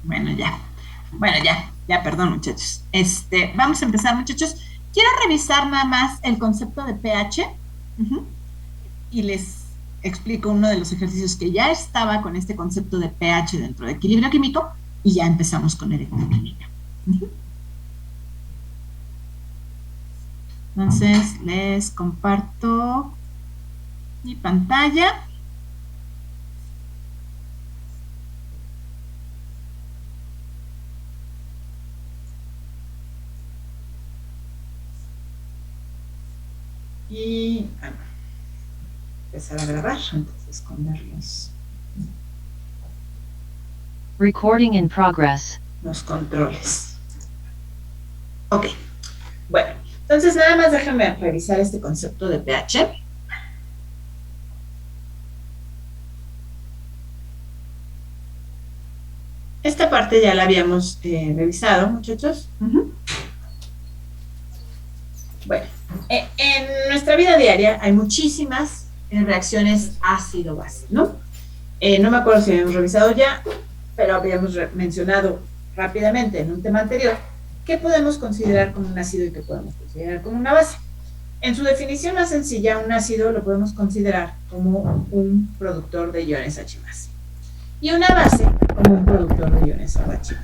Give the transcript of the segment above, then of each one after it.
Bueno, ya. Bueno, ya, perdón, muchachos. Vamos a empezar, muchachos. Quiero revisar nada más el concepto de pH. Ujú, y les explico uno de los ejercicios que ya estaba con este concepto de pH dentro de equilibrio químico y ya empezamos con electroquímica. Ujú. Entonces, les comparto mi pantalla. Y empezar a grabar antes de esconderlos. Recording in progress. Los controles. Ok, bueno, entonces nada más déjenme revisar este concepto de pH. Esta parte ya la habíamos revisado, muchachos. Bueno, en nuestra vida diaria hay muchísimas reacciones ácido-base, ¿no? No me acuerdo si habíamos revisado ya, pero habíamos mencionado rápidamente en un tema anterior qué podemos considerar como un ácido y qué podemos considerar como una base. En su definición más sencilla, un ácido lo podemos considerar como un productor de iones H+, y una base como un productor de iones OH.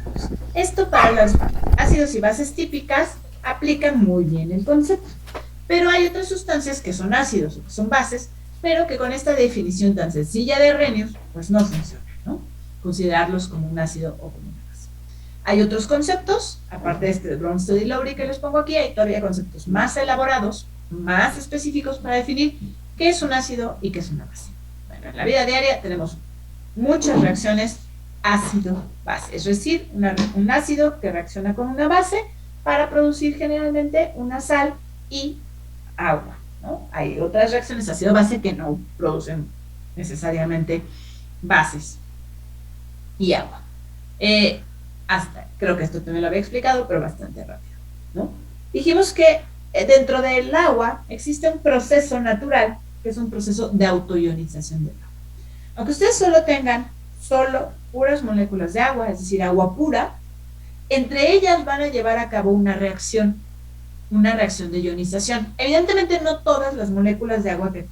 Esto para los ácidos y bases típicas aplica muy bien el concepto. Pero hay otras sustancias que son ácidos o que son bases, pero que con esta definición tan sencilla de Arrhenius, pues no funcionan, ¿no? Considerarlos como un ácido o como una base. Hay otros conceptos, aparte de este de Bronsted y Lowry que les pongo aquí, hay todavía conceptos más elaborados, más específicos para definir qué es un ácido y qué es una base. Bueno, en la vida diaria tenemos muchas reacciones ácido-base, es decir, un ácido que reacciona con una base para producir generalmente una sal y agua, ¿no? Hay otras reacciones ácido-base que no producen necesariamente bases y agua. Creo que esto también lo había explicado, pero bastante rápido, ¿no? Dijimos que dentro del agua existe un proceso natural, que es un proceso de autoionización del agua. Aunque ustedes solo tengan puras moléculas de agua, es decir, agua pura, entre ellas van a llevar a cabo una reacción de ionización. Evidentemente no todas las moléculas de agua que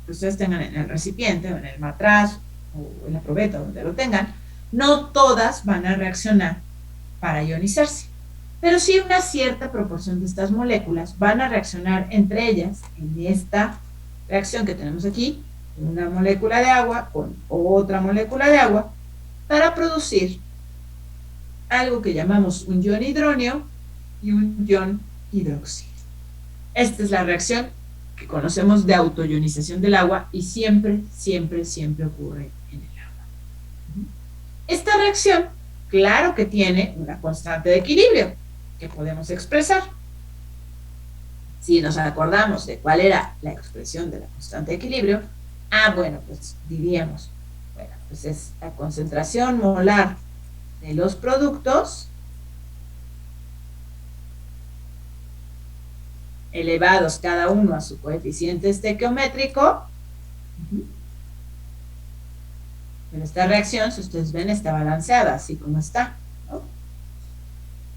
ustedes tengan en el recipiente o en el matraz o en la probeta, donde lo tengan, no todas van a reaccionar para ionizarse. Pero sí una cierta proporción de estas moléculas van a reaccionar entre ellas en esta reacción que tenemos aquí, una molécula de agua con otra molécula de agua, para producir algo que llamamos un ion hidronio y un ion hidroxilo. Esta es la reacción que conocemos de autoionización del agua y siempre ocurre en el agua. Esta reacción, claro que tiene una constante de equilibrio que podemos expresar. Si nos acordamos de cuál era la expresión de la constante de equilibrio, bueno, pues diríamos, bueno, pues es la concentración molar de los productos elevados cada uno a su coeficiente estequiométrico. En esta reacción, si ustedes ven, está balanceada, así como está, ¿no?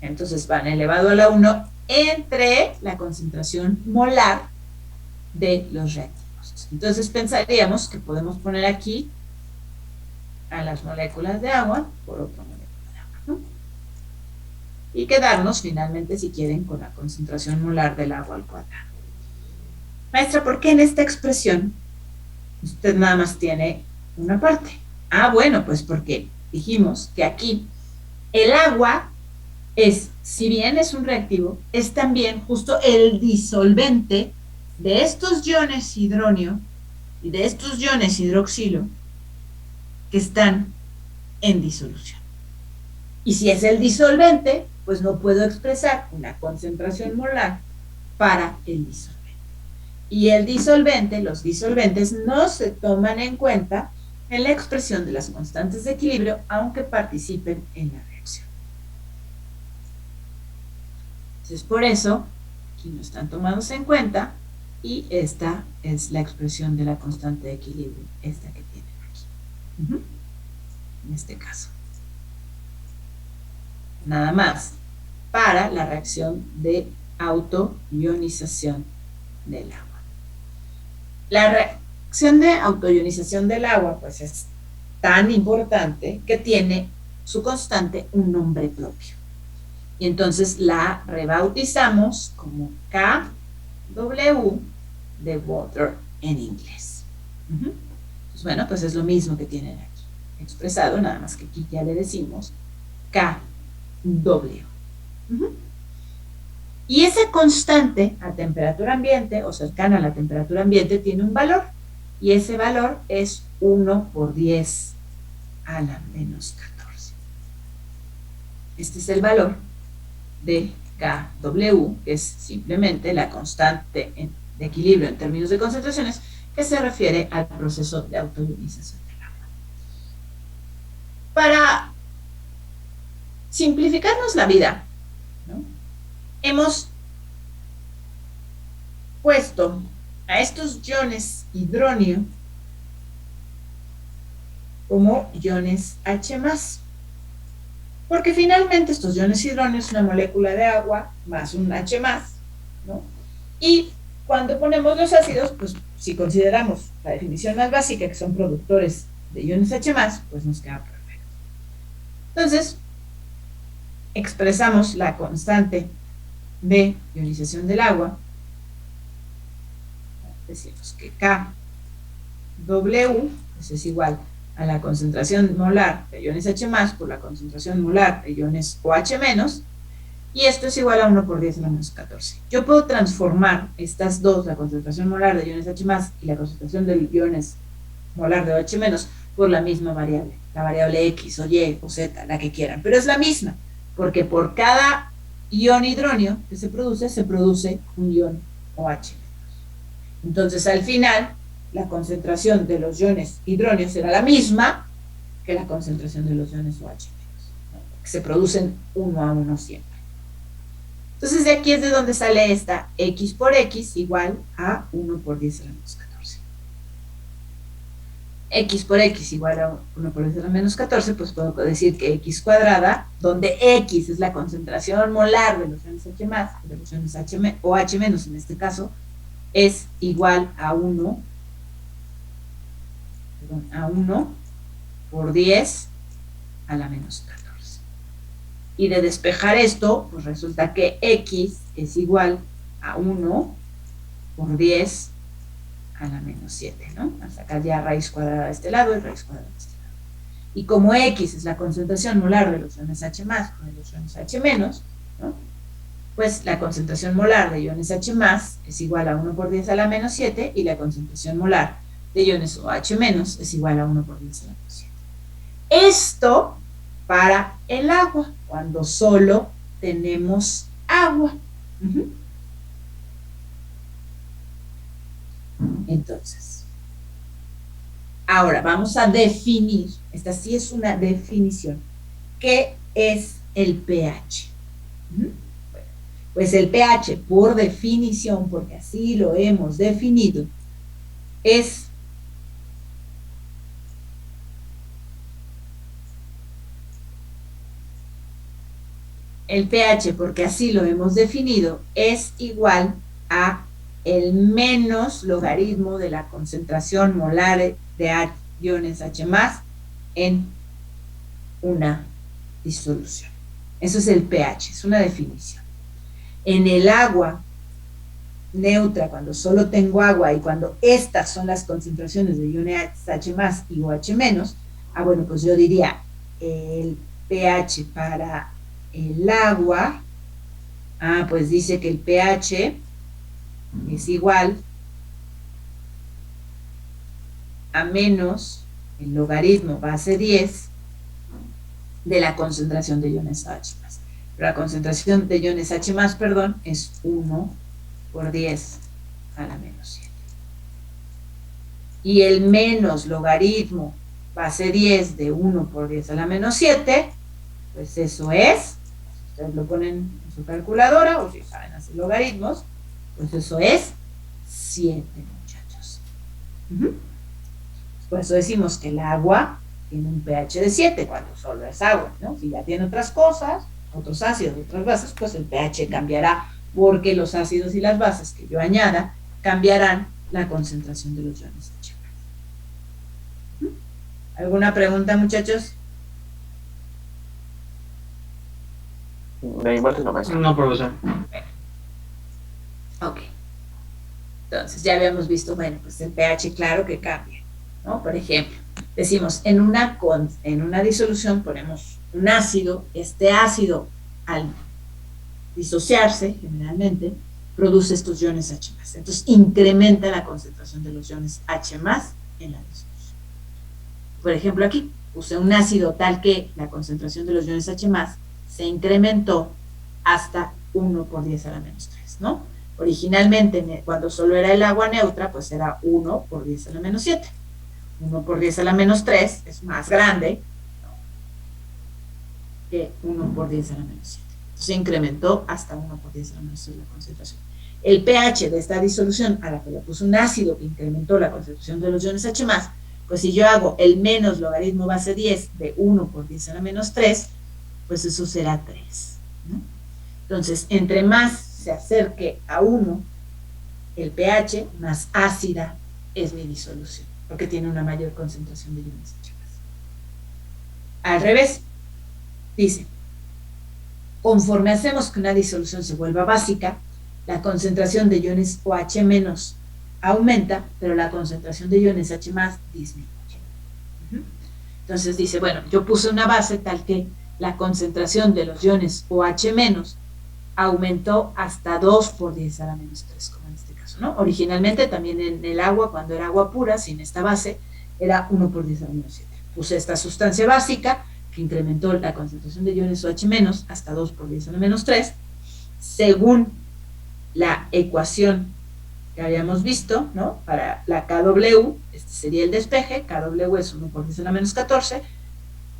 Entonces van elevado a la 1 entre la concentración molar de los reactivos. Entonces pensaríamos que podemos poner aquí a las moléculas de agua por otra molécula de agua, ¿no? Y quedarnos finalmente, si quieren, con la concentración molar del agua al cuadrado. Maestra, ¿por qué en esta expresión usted nada más tiene una parte? Bueno, pues porque dijimos que aquí el agua si bien es un reactivo, es también justo el disolvente de estos iones hidronio y de estos iones hidroxilo que están en disolución. Y si es el disolvente, pues no puedo expresar una concentración molar para el disolvente. Y el disolvente, los disolventes no se toman en cuenta en la expresión de las constantes de equilibrio, aunque participen en la reacción. Entonces, por eso, aquí no están tomados en cuenta y esta es la expresión de la constante de equilibrio, esta que tienen aquí, en este caso. nada más, para la reacción de autoionización del agua. La reacción de autoionización del agua, pues es tan importante que tiene su constante un nombre propio. Y entonces la rebautizamos como KW de water en inglés. Pues bueno, pues es lo mismo que tienen aquí expresado, nada más que aquí ya le decimos KW. Y ese constante a temperatura ambiente o cercana a la temperatura ambiente tiene un valor, y ese valor es 1 por 10 a la menos 14. Este es el valor de KW, que es simplemente la constante de equilibrio en términos de concentraciones que se refiere al proceso de autoionización del agua. Para simplificarnos la vida, ¿no?, hemos puesto a estos iones hidronio como iones H+, porque finalmente estos iones hidróneo es una molécula de agua más un H+, ¿no? Y cuando ponemos los ácidos, pues si consideramos la definición más básica, que son productores de iones H+, pues nos queda perfecto. Entonces, expresamos la constante de ionización del agua. Decimos que KW pues es igual a la concentración molar de iones H+ por la concentración molar de iones OH-, y esto es igual a 1 por 10 a la menos 14. Yo puedo transformar estas dos, la concentración molar de iones H+ y la concentración de iones molar de OH-, por la misma variable, la variable X o Y o Z, la que quieran, pero es la misma, porque por cada ion hidronio que se produce un ion OH-. Entonces, al final, la concentración de los iones hidróneos será la misma que la concentración de los iones OH-, ¿no?, que se producen 1 a 1 siempre. Entonces, de aquí es de donde sale esta X por X igual a 1 por 10 a la menos 14. X por X igual a 1 por 10 a la menos 14, pues puedo decir que X cuadrada, donde X es la concentración molar de los iones H+, de los iones OH- en este caso, es igual a 1 por 10 a la menos 14. Y de despejar esto, pues resulta que X es igual a 1 por 10 a la menos 7, ¿no? A sacar ya raíz cuadrada de este lado y raíz cuadrada de este lado. Y como X es la concentración molar de los iones H+ con los iones H-, ¿no?, pues la concentración molar de iones H+ es igual a 1 por 10 a la menos 7, y la concentración molar de iones OH- es igual a 1 por 10 a la menos 7. Esto para el agua, cuando solo tenemos agua. Entonces, ahora vamos a definir, esta sí es una definición, ¿qué es el pH? Pues el pH, por definición, porque así lo hemos definido, es el pH, porque así lo hemos definido, es igual a el menos logaritmo de la concentración molar de iones H+ en una disolución. Eso es el pH, es una definición. En el agua neutra, cuando solo tengo agua y cuando estas son las concentraciones de iones H+ y OH-, bueno, pues yo diría el pH para el agua, pues dice que el pH es igual a menos el logaritmo base 10 de la concentración de iones H+. Pero la concentración de iones H+, es 1 por 10 a la menos 7. Y el menos logaritmo base 10 de 1 por 10 a la menos 7, pues eso es, si ustedes lo ponen en su calculadora o si saben hacer logaritmos, pues eso es 7, muchachos. Por eso decimos que el agua tiene un pH de 7 cuando solo es agua, ¿no? Si ya tiene otras cosas, otros ácidos, otras bases, pues el pH cambiará porque los ácidos y las bases que yo añada cambiarán la concentración de los iones H+. ¿Alguna pregunta, muchachos? De mi parte no, maestra. No, profesor. Ok. Entonces, ya habíamos visto, bueno, pues el pH claro que cambia, ¿no? Por ejemplo, decimos, en una disolución ponemos un ácido, este ácido al disociarse, generalmente, produce estos iones H+. Entonces, incrementa la concentración de los iones H+ en la disolución. Por ejemplo, aquí puse un ácido tal que la concentración de los iones H+ se incrementó hasta 1 por 10 a la menos 3, ¿no? Originalmente, cuando solo era el agua neutra, pues era 1 por 10 a la menos 7. 1 por 10 a la menos 3 es más grande, ¿no?, que 1 por 10 a la menos 7. Entonces se incrementó hasta 1 por 10 a la menos 3 la concentración. El pH de esta disolución, a la que le puse un ácido que incrementó la concentración de los iones H+, pues si yo hago el menos logaritmo base 10 de 1 por 10 a la menos 3, pues eso será 3, ¿no? Entonces, entre más se acerque a 1 el pH, más ácida es mi disolución, porque tiene una mayor concentración de iones H+. Al revés, dice, conforme hacemos que una disolución se vuelva básica, la concentración de iones OH- aumenta, pero la concentración de iones H+ disminuye. Entonces dice, bueno, yo puse una base tal que la concentración de los iones OH- aumentó hasta 2 por 10 a la menos 3, como en este caso, ¿no? Originalmente también en el agua, cuando era agua pura, sin esta base, era 1 por 10 a la menos 7. Puse esta sustancia básica que incrementó la concentración de iones OH- hasta 2 por 10 a la menos 3, según la ecuación que habíamos visto, ¿no? Para la KW, este sería el despeje, KW es 1 por 10 a la menos 14,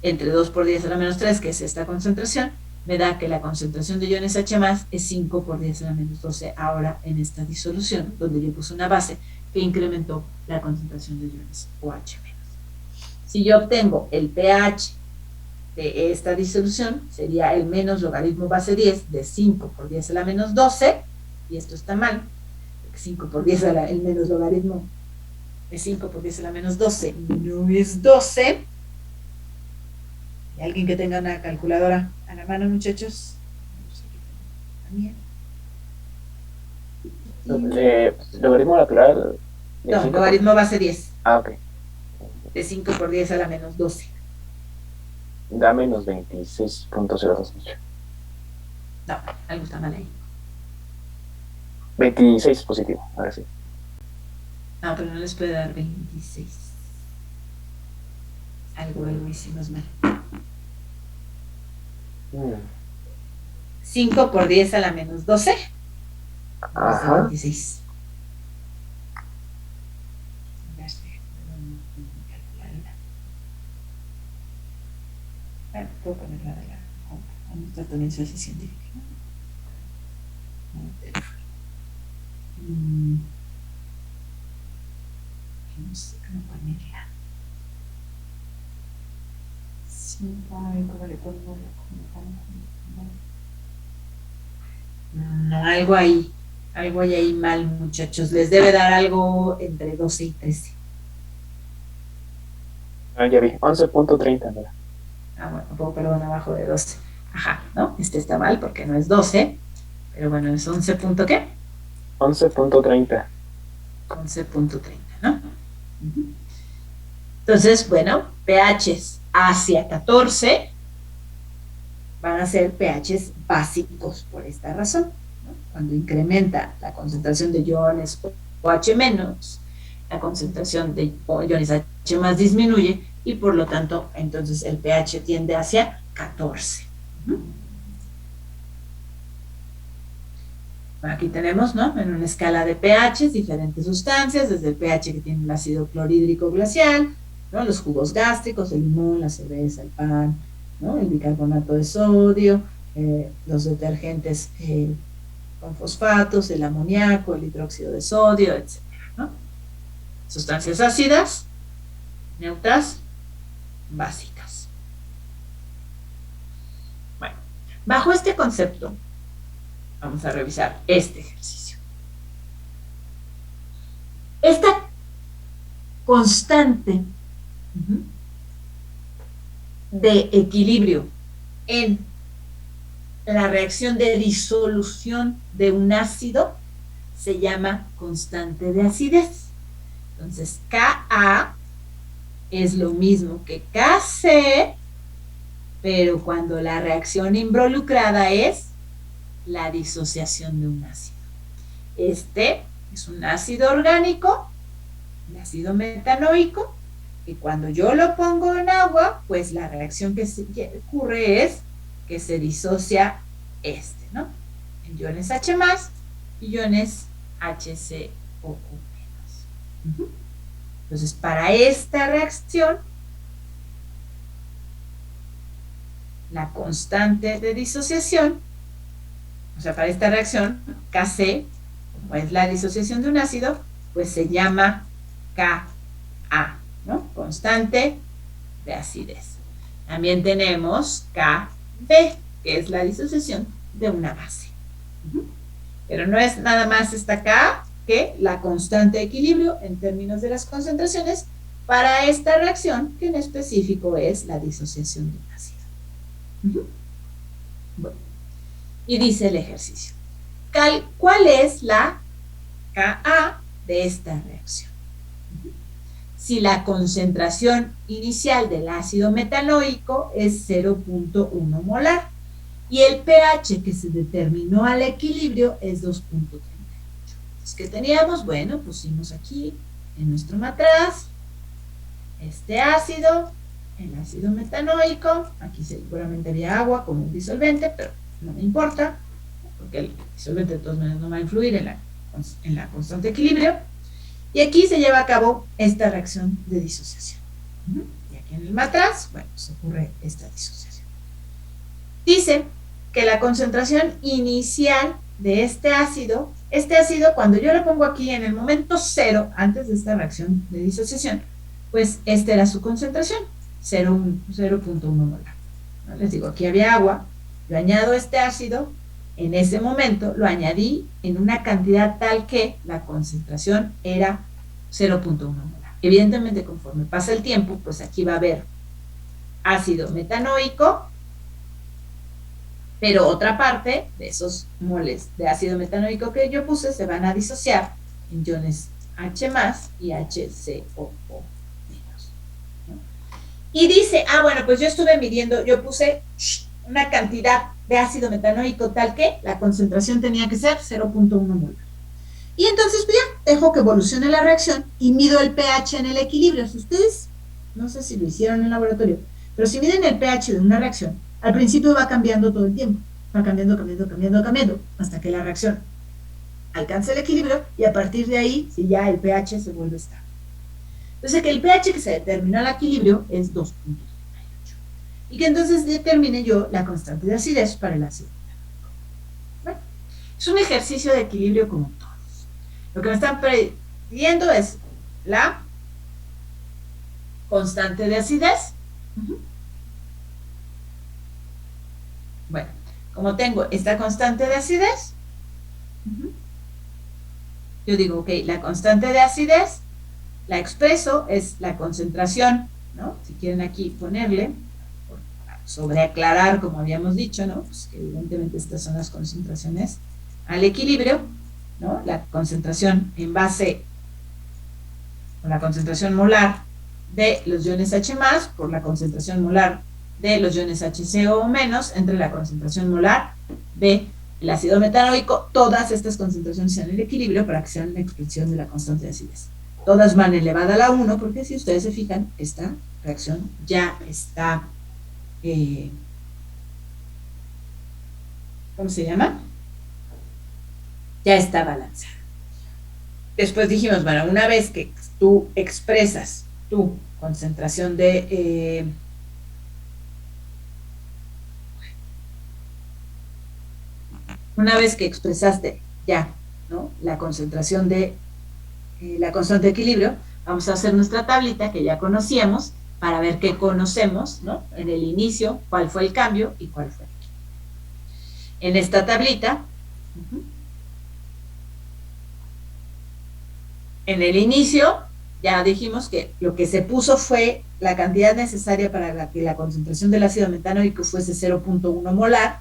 entre 2 por 10 a la menos 3, que es esta concentración, me da que la concentración de iones H+ es 5 por 10 a la menos 12, ahora en esta disolución, donde yo puse una base que incrementó la concentración de iones OH-. Si yo obtengo el pH de esta disolución, sería el menos logaritmo base 10 de 5 por 10 a la menos 12, y esto está mal, 5 por 10 el menos logaritmo de 5 por 10 a la menos 12 no es 12. ¿Hay alguien que tenga una calculadora a la mano, muchachos? Logaritmo natural. No, logaritmo base 10. Ah, ok. De 5 por 10 a la menos 12. Da menos 26.02. No, algo está mal ahí. 26 positivo, ahora sí. No, pero no les puede dar 26. Algo hicimos mal. 5 por 10 a la menos 12. Ajá. 26. Bueno, puedo ponerla de la compra. También se hace científica. No sé cómo ponerla. No, algo ahí. Algo hay ahí mal, muchachos. Les debe dar algo entre 12 y 13. Ah, ya vi. 11.30, ¿no? Ah, bueno, un poco, perdón, abajo de 12. Ajá, ¿no? Este está mal porque no es 12. Pero bueno, es 11 punto ¿qué? 11.30. 11.30, ¿no? Entonces, bueno, pHs hacia 14 van a ser pHs básicos por esta razón, ¿no? Cuando incrementa la concentración de iones OH-, la concentración de iones H+ disminuye y por lo tanto, entonces el pH tiende hacia 14. Aquí tenemos, ¿no?, en una escala de pHs, diferentes sustancias, desde el pH que tiene el ácido clorhídrico glacial, ¿no?, los jugos gástricos, el limón, la cerveza, el pan, ¿no?, el bicarbonato de sodio, los detergentes con fosfatos, el amoníaco, el hidróxido de sodio, etc., ¿no? Sustancias ácidas, neutras, básicas. Bueno, Bajo este concepto, vamos a revisar este ejercicio. Esta constante de equilibrio en la reacción de disolución de un ácido se llama constante de acidez. Entonces, Ka es lo mismo que Kc, pero cuando la reacción involucrada es la disociación de un ácido. Este es un ácido orgánico, el ácido metanoico, y cuando yo lo pongo en agua, pues la reacción que ocurre es que se disocia ¿no? En iones H+, y iones HCOO-. Entonces, para esta reacción, la constante de disociación, o sea, para esta reacción, Kc, como es la disociación de un ácido, pues se llama Ka, ¿no? Constante de acidez. También tenemos Kb, que es la disociación de una base. Pero no es nada más esta K que la constante de equilibrio en términos de las concentraciones para esta reacción, que en específico es la disociación de un ácido. Bueno, y dice el ejercicio: ¿cuál es la Ka de esta reacción? Si la concentración inicial del ácido metanoico es 0.1 molar y el pH que se determinó al equilibrio es 2.38. Entonces, ¿qué teníamos? Bueno, pusimos aquí en nuestro matraz este ácido, el ácido metanoico. Aquí seguramente había agua como un disolvente, pero no me importa, porque el disolvente de todas maneras no va a influir en la constante de equilibrio. Y aquí se lleva a cabo esta reacción de disociación. Y aquí en el matraz, bueno, se ocurre esta disociación. Dice que la concentración inicial de este ácido, cuando yo lo pongo aquí en el momento cero, antes de esta reacción de disociación, pues esta era su concentración, 0.1 molar. ¿No? Les digo, aquí había agua, yo añado este ácido, en ese momento lo añadí en una cantidad tal que la concentración era 0.1 molar. Evidentemente, conforme pasa el tiempo, pues aquí va a haber ácido metanoico, pero otra parte de esos moles de ácido metanoico que yo puse se van a disociar en iones H+ y HCOO-. ¿No? Y dice, bueno, pues yo estuve midiendo, yo puse una cantidad de ácido metanoico tal que la concentración tenía que ser 0.1 molar. Y entonces pues ya dejo que evolucione la reacción y mido el pH en el equilibrio. Si ustedes, no sé si lo hicieron en el laboratorio, pero si miden el pH de una reacción, al principio va cambiando todo el tiempo, va cambiando, hasta que la reacción alcance el equilibrio y a partir de ahí, si ya el pH se vuelve estable. Entonces, que el pH que se determinó al equilibrio es 2.38. Y que entonces determine yo la constante de acidez para el ácido. Bueno, es un ejercicio de equilibrio como todos. Lo que me están pidiendo es la constante de acidez. Bueno, como tengo esta constante de acidez, yo digo, ok, la constante de acidez la expreso, es la concentración, ¿no? Si quieren aquí ponerle, sobre aclarar, como habíamos dicho, ¿no? Pues que evidentemente estas son las concentraciones al equilibrio, ¿no? La concentración en base, o la concentración molar de los iones H+ por la concentración molar de los iones HCO- entre la concentración molar del ácido metanoico. Todas estas concentraciones sean el equilibrio para que sean una expresión de la constante de acidez. Todas van elevada a la 1, porque si ustedes se fijan, esta reacción ya está, ¿cómo se llama? Ya está balanceada. Después dijimos, bueno, una vez que tú expresas tu concentración de una vez que expresaste ya, ¿no?, la concentración de la constante de equilibrio, vamos a hacer nuestra tablita que ya conocíamos para ver qué conocemos, ¿no?, en el inicio, cuál fue el cambio y cuál fue el equilibrio. En esta tablita, en el inicio, ya dijimos que lo que se puso fue la cantidad necesaria para que la concentración del ácido metanoico fuese 0.1 molar,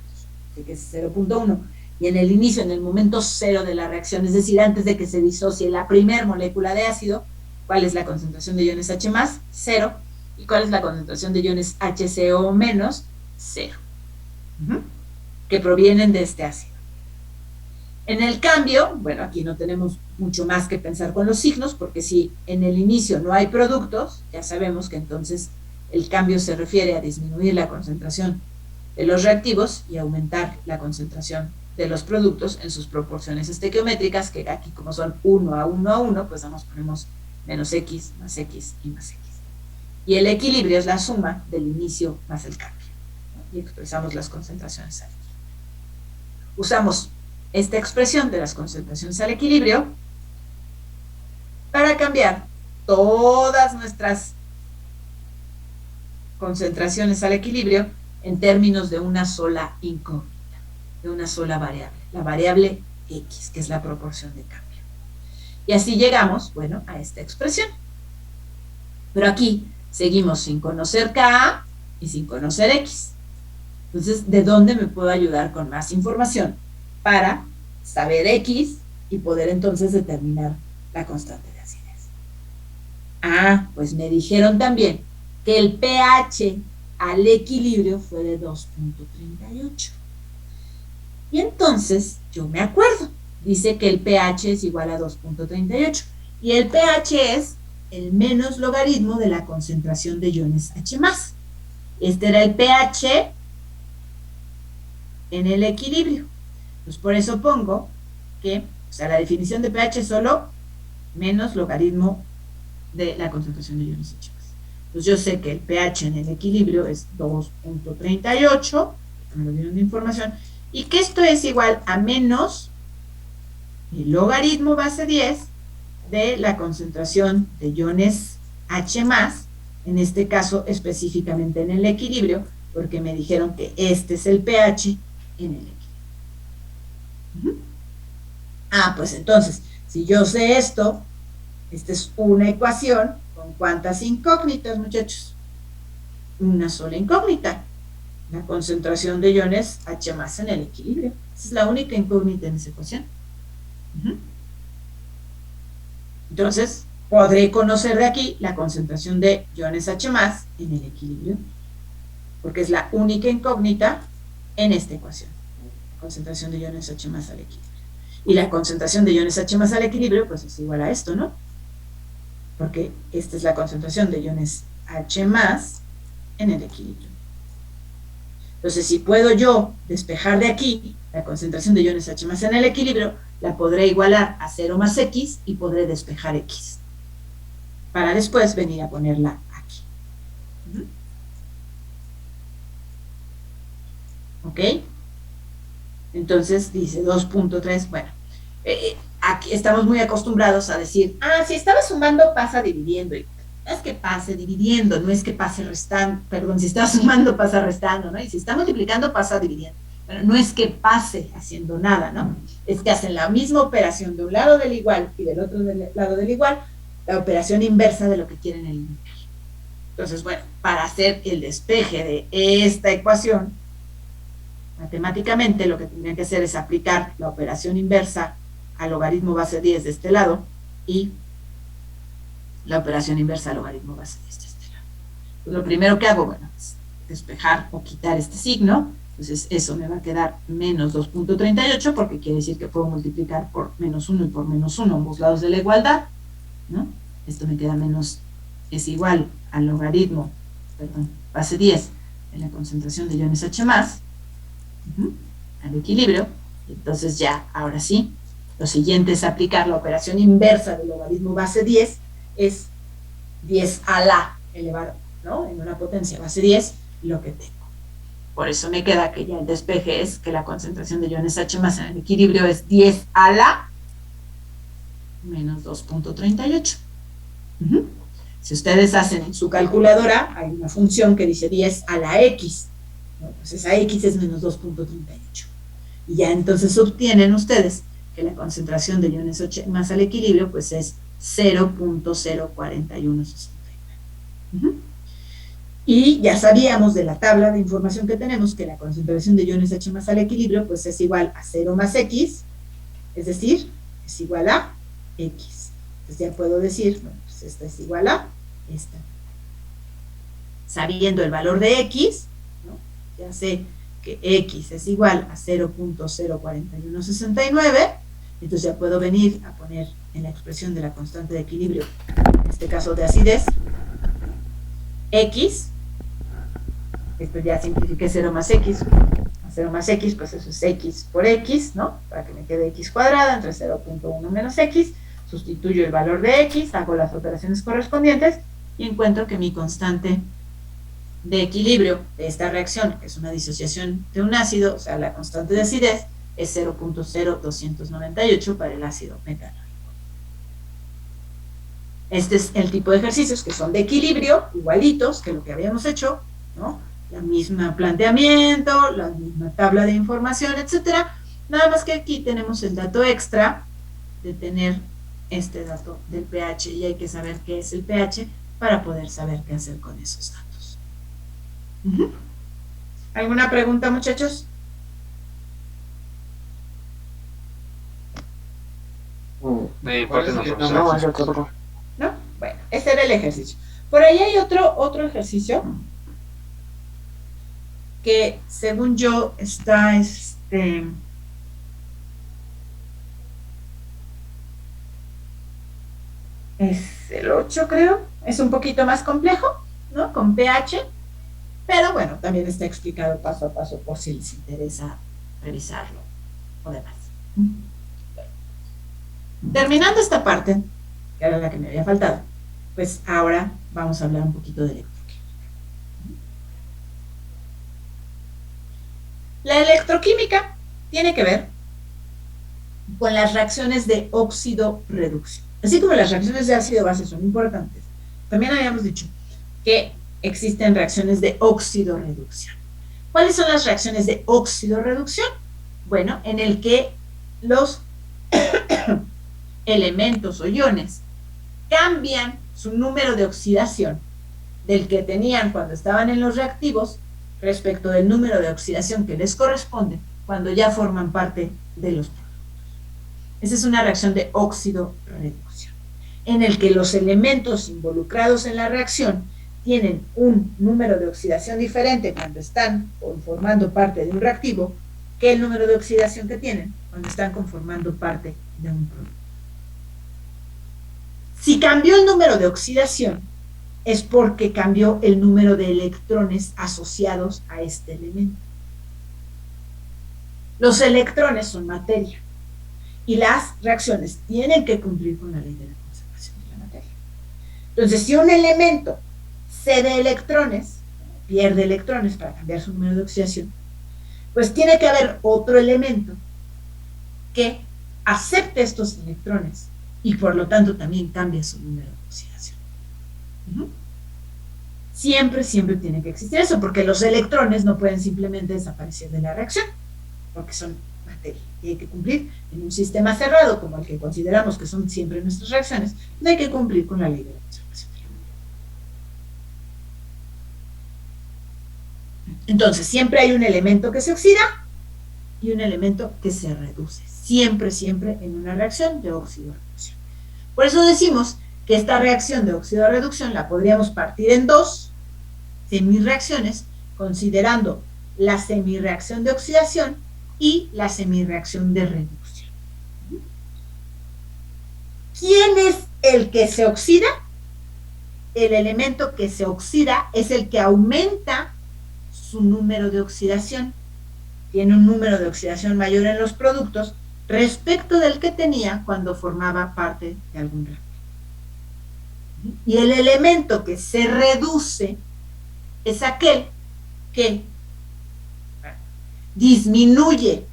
que es 0.1, y en el inicio, en el momento cero de la reacción, es decir, antes de que se disocie la primer molécula de ácido, ¿cuál es la concentración de iones H+? 0. ¿Y cuál es la concentración de iones HCO-? 0. Que provienen de este ácido. En el cambio, bueno, aquí no tenemos mucho más que pensar con los signos, porque si en el inicio no hay productos, ya sabemos que entonces el cambio se refiere a disminuir la concentración de los reactivos y aumentar la concentración de los productos en sus proporciones estequiométricas, que aquí como son 1 a 1 a 1, pues nos ponemos menos X, más X y más X. Y el equilibrio es la suma del inicio más el cambio, ¿no? Y expresamos las concentraciones al equilibrio. Usamos esta expresión de las concentraciones al equilibrio para cambiar todas nuestras concentraciones al equilibrio en términos de una sola incógnita, de una sola variable, la variable X, que es la proporción de cambio. Y así llegamos, bueno, a esta expresión. Pero aquí seguimos sin conocer Ka y sin conocer X. Entonces, ¿de dónde me puedo ayudar con más información para saber X y poder entonces determinar la constante de acidez? Ah, pues me dijeron también que el pH al equilibrio fue de 2.38. Y entonces, yo me acuerdo, dice que el pH es igual a 2.38. Y el pH es el menos logaritmo de la concentración de iones H+. Este era el pH en el equilibrio. Pues por eso pongo que, o sea, la definición de pH es solo menos logaritmo de la concentración de iones H+. Entonces yo sé que el pH en el equilibrio es 2.38, me lo dieron de información, y que esto es igual a menos el logaritmo base 10 de la concentración de iones H+, en este caso específicamente en el equilibrio, porque me dijeron que este es el pH en el equilibrio. Ah, pues entonces, si yo sé esto, esta es una ecuación con ¿cuántas incógnitas, muchachos? Una sola incógnita, la concentración de iones H+ en el equilibrio. Esa es la única incógnita en esa ecuación. Entonces, podré conocer de aquí la concentración de iones H+ en el equilibrio, porque es la única incógnita en esta ecuación. La concentración de iones H+ al equilibrio. Y la concentración de iones H+ al equilibrio, pues es igual a esto, ¿no? Porque esta es la concentración de iones H+ en el equilibrio. Entonces, si puedo yo despejar de aquí la concentración de iones H+ en el equilibrio, la podré igualar a 0 más X y podré despejar X, para después venir a ponerla aquí. ¿Ok? Entonces dice 2.3, bueno, aquí estamos muy acostumbrados a decir, si estaba sumando pasa dividiendo, y no es que pase dividiendo, no es que pase restando, perdón, si está sumando pasa restando, ¿no? Y si está multiplicando pasa dividiendo. Bueno, no es que pase haciendo nada, ¿no? Es que hacen la misma operación de un lado del igual y del otro lado del igual, la operación inversa de lo que quieren eliminar. Entonces, bueno, para hacer el despeje de esta ecuación, matemáticamente lo que tendrían que hacer es aplicar la operación inversa al logaritmo base 10 de este lado y la operación inversa al logaritmo base 10 de este lado. Pues lo primero que hago, bueno, es despejar o quitar este signo. Entonces eso me va a quedar menos 2.38, porque quiere decir que puedo multiplicar por menos 1 y por menos 1 ambos lados de la igualdad, ¿no? Esto me queda menos, es igual al logaritmo, perdón, base 10 en la concentración de iones H+, al equilibrio. Entonces ya, ahora sí, lo siguiente es aplicar la operación inversa del logaritmo base 10, es 10 a la elevado, ¿no? En una potencia base 10, lo que tengo. Por eso me queda que ya el despeje es que la concentración de iones H+ en el equilibrio es 10 a la menos 2.38. Si ustedes hacen en su calculadora, hay una función que dice 10 a la X, ¿no? Pues esa X es menos 2.38. Y ya entonces obtienen ustedes que la concentración de iones más al equilibrio pues es 0.04169. Y ya sabíamos de la tabla de información que tenemos que la concentración de iones H más al equilibrio pues es igual a 0 más X, es decir, es igual a X. Entonces ya puedo decir, bueno, pues esta es igual a esta. Sabiendo el valor de X, ¿no? Ya sé que X es igual a 0.04169, entonces ya puedo venir a poner en la expresión de la constante de equilibrio, en este caso de acidez, X, esto ya simplifique 0 más X, a 0 más X, pues eso es X por X, ¿no? Para que me quede X cuadrada entre 0.1 menos X, sustituyo el valor de X, hago las operaciones correspondientes y encuentro que mi constante de equilibrio de esta reacción, que es una disociación de un ácido, o sea, la constante de acidez, es 0.0298 para el ácido metanólico. Este es el tipo de ejercicios que son de equilibrio, igualitos que lo que habíamos hecho, ¿no? La misma planteamiento, la misma tabla de información, etcétera. Nada más que aquí tenemos el dato extra de tener este dato del pH y hay que saber qué es el pH para poder saber qué hacer con esos datos. ¿Alguna pregunta, muchachos? No, eso tampoco. ¿No? Bueno, ese era el ejercicio. Por ahí hay otro ejercicio que según yo está es el 8, creo. Es un poquito más complejo, ¿no? Con pH, pero bueno, también está explicado paso a paso por si les interesa revisarlo o demás. Bueno. Terminando esta parte, que era la que me había faltado, pues ahora vamos a hablar un poquito de electroquímica. La electroquímica tiene que ver con las reacciones de óxido-reducción. Así como las reacciones de ácido-base son importantes, también habíamos dicho que existen reacciones de óxido-reducción. ¿Cuáles son las reacciones de óxido-reducción? Bueno, en el que los elementos o iones cambian su número de oxidación del que tenían cuando estaban en los reactivos respecto del número de oxidación que les corresponde cuando ya forman parte de los productos. Esa es una reacción de óxido-reducción, en el que los elementos involucrados en la reacción tienen un número de oxidación diferente cuando están formando parte de un reactivo que el número de oxidación que tienen cuando están conformando parte de un producto. Si cambió el número de oxidación, es porque cambió el número de electrones asociados a este elemento. Los electrones son materia y las reacciones tienen que cumplir con la ley de la conservación de la materia. Entonces, si un elemento cede electrones, pierde electrones para cambiar su número de oxidación, pues tiene que haber otro elemento que acepte estos electrones y por lo tanto también cambia su número de oxidación. Siempre tiene que existir eso, porque los electrones no pueden simplemente desaparecer de la reacción, porque son materia, y hay que cumplir en un sistema cerrado, como el que consideramos que son siempre nuestras reacciones, no hay que cumplir con la ley de la conservación de la materia. Entonces, siempre hay un elemento que se oxida y un elemento que se reduce, siempre en una reacción de óxido-reducción. Por eso decimos que esta reacción de óxido-reducción la podríamos partir en dos semirreacciones, considerando la semirreacción de oxidación y la semirreacción de reducción. ¿Quién es el que se oxida? El elemento que se oxida es el que aumenta su número de oxidación. Tiene un número de oxidación mayor en los productos respecto del que tenía cuando formaba parte de algún reactivo. Y el elemento que se reduce es aquel que disminuye.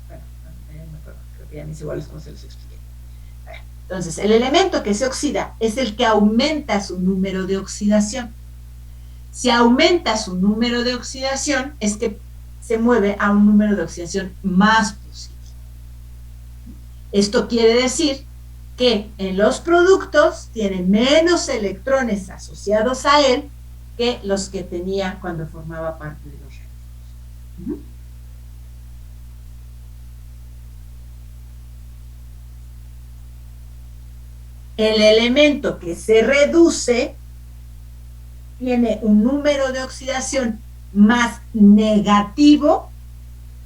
Bueno, no me acuerdo, creo que ya ni sé igual cómo se los expliqué. Entonces, el elemento que se oxida es el que aumenta su número de oxidación. Si aumenta su número de oxidación, es que se mueve a un número de oxidación más positivo. Esto quiere decir que en los productos tiene menos electrones asociados a él que los que tenía cuando formaba parte de los reactivos. El elemento que se reduce tiene un número de oxidación más negativo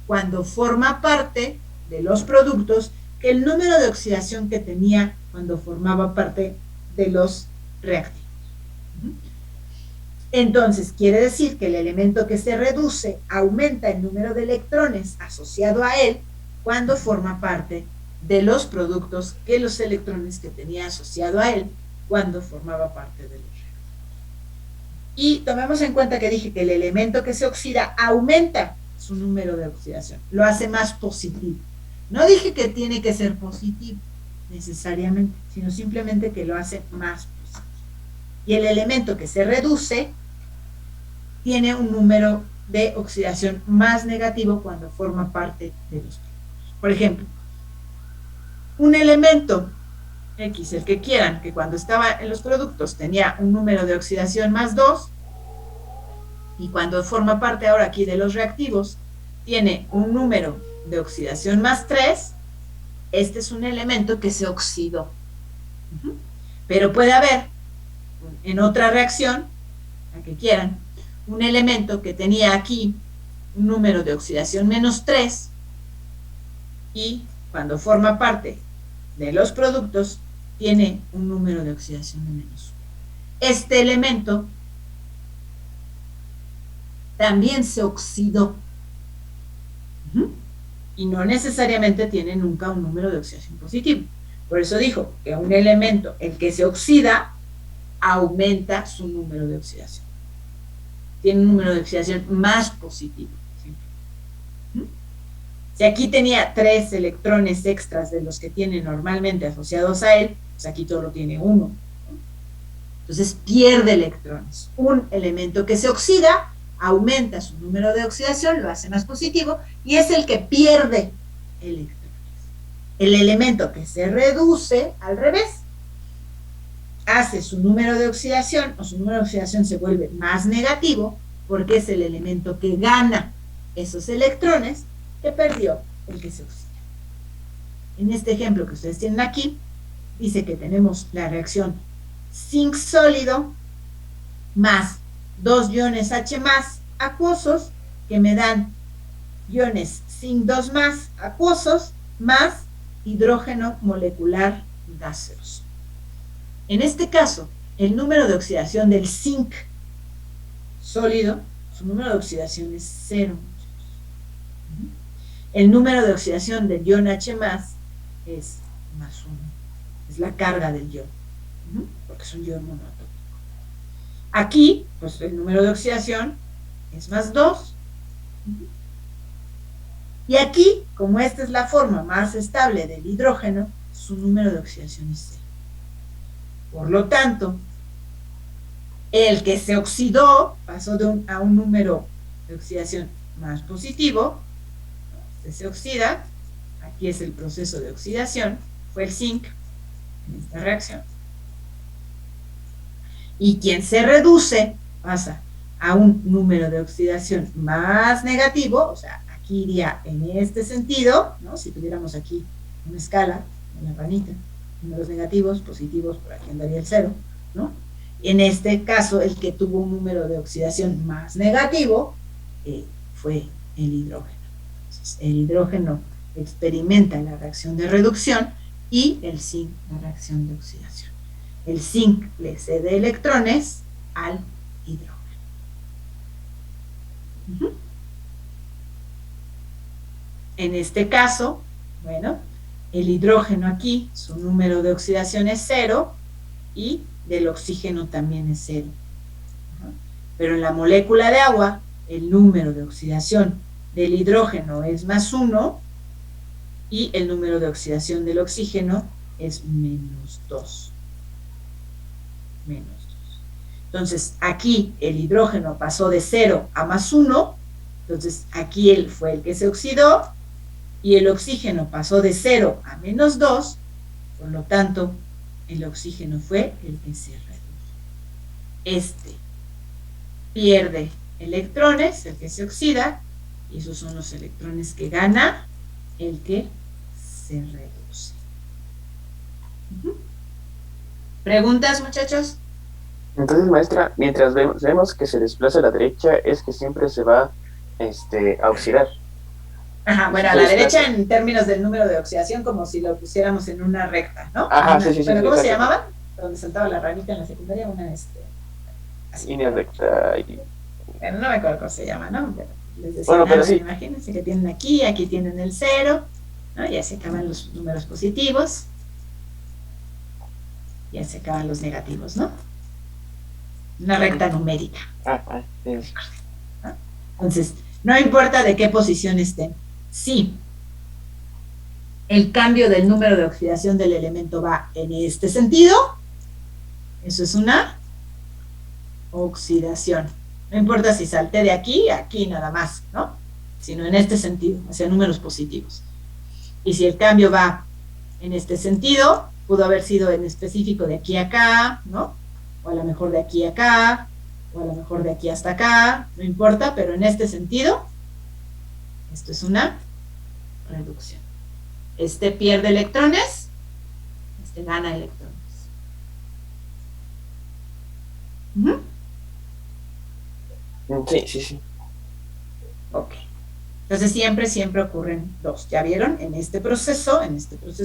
cuando forma parte de los productos que el número de oxidación que tenía cuando formaba parte de los reactivos. Entonces, quiere decir que el elemento que se reduce aumenta el número de electrones asociado a él cuando forma parte de los productos que los electrones que tenía asociado a él cuando formaba parte de los reactivos. Y tomemos en cuenta que dije que el elemento que se oxida aumenta su número de oxidación, lo hace más positivo. No dije que tiene que ser positivo necesariamente, sino simplemente que lo hace más positivo. Y el elemento que se reduce tiene un número de oxidación más negativo cuando forma parte de los productos. Por ejemplo, un elemento X, el que quieran, que cuando estaba en los productos tenía un número de oxidación más 2, y cuando forma parte ahora aquí de los reactivos, tiene un número de oxidación más 3, este es un elemento que se oxidó. Pero puede haber, en otra reacción, la que quieran, un elemento que tenía aquí un número de oxidación menos 3, y cuando forma parte de los productos, tiene un número de oxidación de menos 1. Este elemento también se oxidó. Y no necesariamente tiene nunca un número de oxidación positivo. Por eso dijo que un elemento, el que se oxida, aumenta su número de oxidación. Tiene un número de oxidación más positivo. Si aquí tenía 3 electrones extras de los que tiene normalmente asociados a él, pues aquí solo tiene 1. Entonces pierde electrones. Un elemento que se oxida aumenta su número de oxidación, lo hace más positivo, y es el que pierde electrones. El elemento que se reduce, al revés, hace su número de oxidación, o su número de oxidación se vuelve más negativo, porque es el elemento que gana esos electrones que perdió el que se oxida. En este ejemplo que ustedes tienen aquí, dice que tenemos la reacción zinc sólido más 2 iones H más acuosos, que me dan iones zinc 2 más acuosos más hidrógeno molecular gaseoso. En este caso, el número de oxidación del zinc sólido, su número de oxidación es 0. El número de oxidación del ion H más es más 1. Es la carga del ion, porque es un ion monoatómico. Aquí, pues el número de oxidación es más 2. Y aquí, como esta es la forma más estable del hidrógeno, su número de oxidación es 0. Por lo tanto, el que se oxidó pasó a un número de oxidación más positivo. Este se oxida, aquí es el proceso de oxidación, fue el zinc en esta reacción. Y quien se reduce pasa a un número de oxidación más negativo, o sea, aquí iría en este sentido, ¿no? Si tuviéramos aquí una escala, una ranita, números negativos, positivos, por aquí andaría el 0, ¿no? En este caso, el que tuvo un número de oxidación más negativo fue el hidrógeno. Entonces, el hidrógeno experimenta la reacción de reducción y el zinc la reacción de oxidación. El zinc le cede electrones al hidrógeno. En este caso, bueno, el hidrógeno aquí, su número de oxidación es 0 y del oxígeno también es 0. Pero en la molécula de agua, el número de oxidación del hidrógeno es más 1 y el número de oxidación del oxígeno es menos 2. Menos 2. Entonces, aquí el hidrógeno pasó de 0 a más 1 Entonces, aquí él fue el que se oxidó y el oxígeno pasó de 0 a -2, por lo tanto, el oxígeno fue el que se redujo. Este pierde electrones, el que se oxida, y esos son los electrones que gana el que se reduce. ¿Preguntas, muchachos? Entonces, maestra, mientras vemos que se desplaza a la derecha, es que siempre se va a oxidar. Ajá, bueno, a la derecha en términos del número de oxidación, como si lo pusiéramos en una recta, ¿no? Ajá, una, sí. bueno, ¿cómo exacto. se llamaban? Donde saltaba la ranita en la secundaria, una así. Línea recta. Bueno, no me acuerdo cómo se llama, ¿no? Pero les decía, Bueno, pero sí. Imagínense que tienen aquí tienen el 0, ¿no? Ya se acaban los números positivos, ya se acaban los negativos, ¿no? Una recta numérica. Sí. ¿No? Entonces, no importa de qué posición estén. Sí, el cambio del número de oxidación del elemento va en este sentido, eso es una oxidación. No importa si salté de aquí a aquí nada más, ¿no? Sino en este sentido, hacia números positivos. Y si el cambio va en este sentido, pudo haber sido en específico de aquí a acá, ¿no? O a lo mejor de aquí a acá, o a lo mejor de aquí hasta acá, no importa, pero en este sentido, esto es una reducción. Este pierde electrones, este gana electrones. Sí. Ok. Entonces siempre ocurren dos. ¿Ya vieron? En este proceso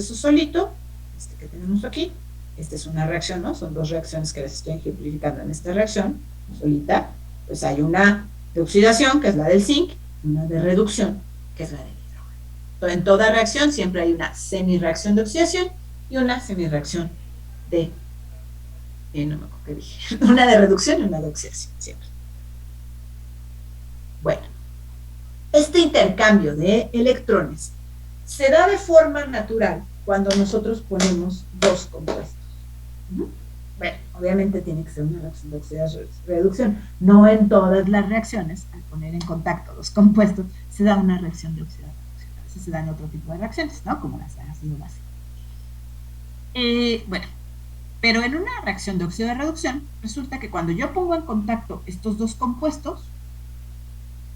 solito, este que tenemos aquí, esta es una reacción, ¿no? Son dos reacciones que les estoy ejemplificando en esta reacción solita. Pues hay una de oxidación, que es la del zinc, y una de reducción, que es la del hidrógeno. Entonces, en toda reacción siempre hay una semireacción de oxidación y una semireacción de, no me acuerdo qué dije, una de reducción y una de oxidación, siempre. Bueno, este intercambio de electrones se da de forma natural cuando nosotros ponemos dos compuestos. Bueno, obviamente tiene que ser una reacción de oxidación-reducción. No en todas las reacciones, al poner en contacto los compuestos, se da una reacción de oxidación-reducción. A veces se dan otro tipo de reacciones, ¿no? Como las de ácido básico. Bueno, pero en una reacción de oxidación-reducción, resulta que cuando yo pongo en contacto estos dos compuestos,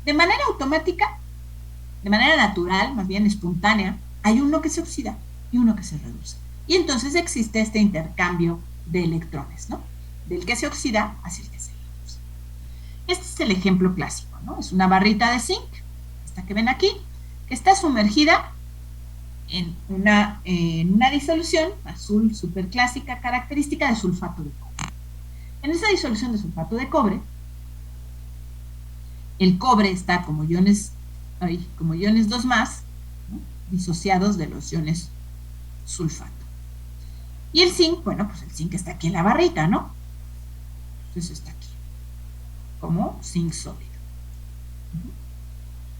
de manera automática, de manera natural, más bien espontánea, hay uno que se oxida y uno que se reduce. Y entonces existe este intercambio de electrones, ¿no? Del que se oxida hacia el que se reduce. Este es el ejemplo clásico, ¿no? Es una barrita de zinc, esta que ven aquí, que está sumergida en una disolución azul súper clásica, característica de sulfato de cobre. En esa disolución de sulfato de cobre, el cobre está como iones 2+, ¿no? Disociados de los iones sulfato. Y el zinc, bueno, pues el zinc está aquí en la barrita, ¿no? Entonces está aquí, como zinc sólido.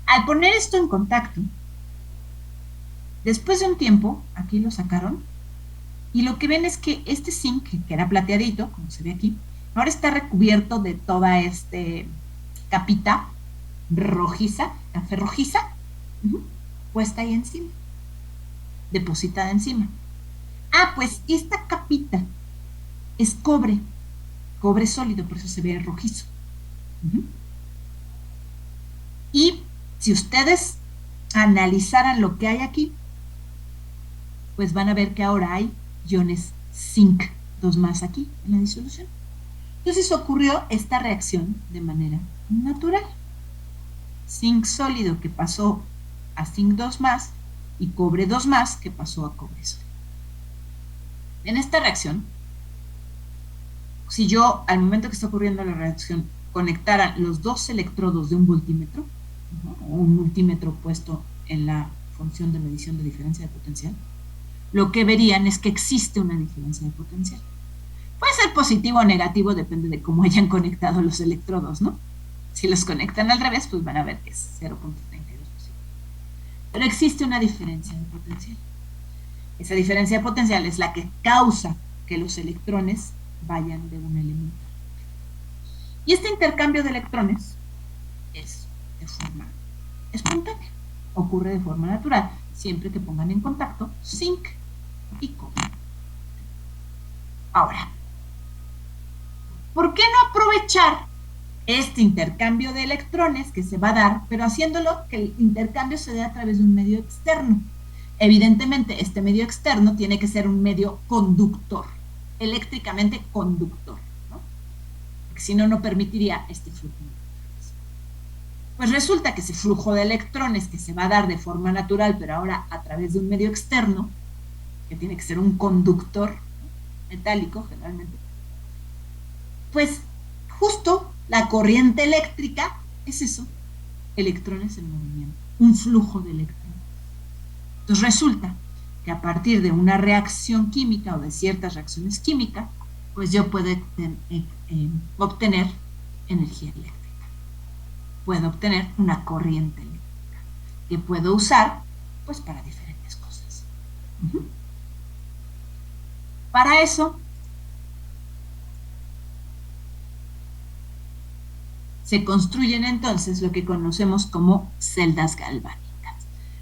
Al poner esto en contacto, después de un tiempo, aquí lo sacaron, y lo que ven es que este zinc, que era plateadito, como se ve aquí, ahora está recubierto de toda esta capita rojiza, café rojiza, puesta ahí encima, depositada encima. Pues esta capita es cobre sólido, por eso se ve rojizo. Y si ustedes analizaran lo que hay aquí, pues van a ver que ahora hay iones zinc 2+ aquí en la disolución. Entonces ocurrió esta reacción de manera natural. Zinc sólido que pasó a zinc 2+ y cobre 2+ que pasó a cobre sólido. En esta reacción, si yo al momento que está ocurriendo la reacción conectara los dos electrodos de un voltímetro, o un multímetro puesto en la función de medición de diferencia de potencial, lo que verían es que existe una diferencia de potencial. Puede ser positivo o negativo, depende de cómo hayan conectado los electrodos, ¿no? Si los conectan al revés, pues van a ver que es 0.32. Pero existe una diferencia de potencial. Esa diferencia de potencial es la que causa que los electrones vayan de un elemento a otro. Y este intercambio de electrones es de forma espontánea, ocurre de forma natural, siempre que pongan en contacto zinc y cobre. Ahora, ¿por qué no aprovechar este intercambio de electrones que se va a dar, pero haciéndolo que el intercambio se dé a través de un medio externo? Evidentemente, este medio externo tiene que ser un medio conductor, eléctricamente conductor, ¿no? Porque si no, no permitiría este flujo. Pues resulta que ese flujo de electrones que se va a dar de forma natural, pero ahora a través de un medio externo, que tiene que ser un conductor, ¿no?, metálico generalmente, pues justo la corriente eléctrica es eso, electrones en movimiento, un flujo de electrones. Entonces resulta que a partir de una reacción química o de ciertas reacciones químicas, pues yo puedo obtener energía eléctrica. Puedo obtener una corriente eléctrica que puedo usar pues para diferentes cosas. Para eso se construyen entonces lo que conocemos como celdas galvánicas,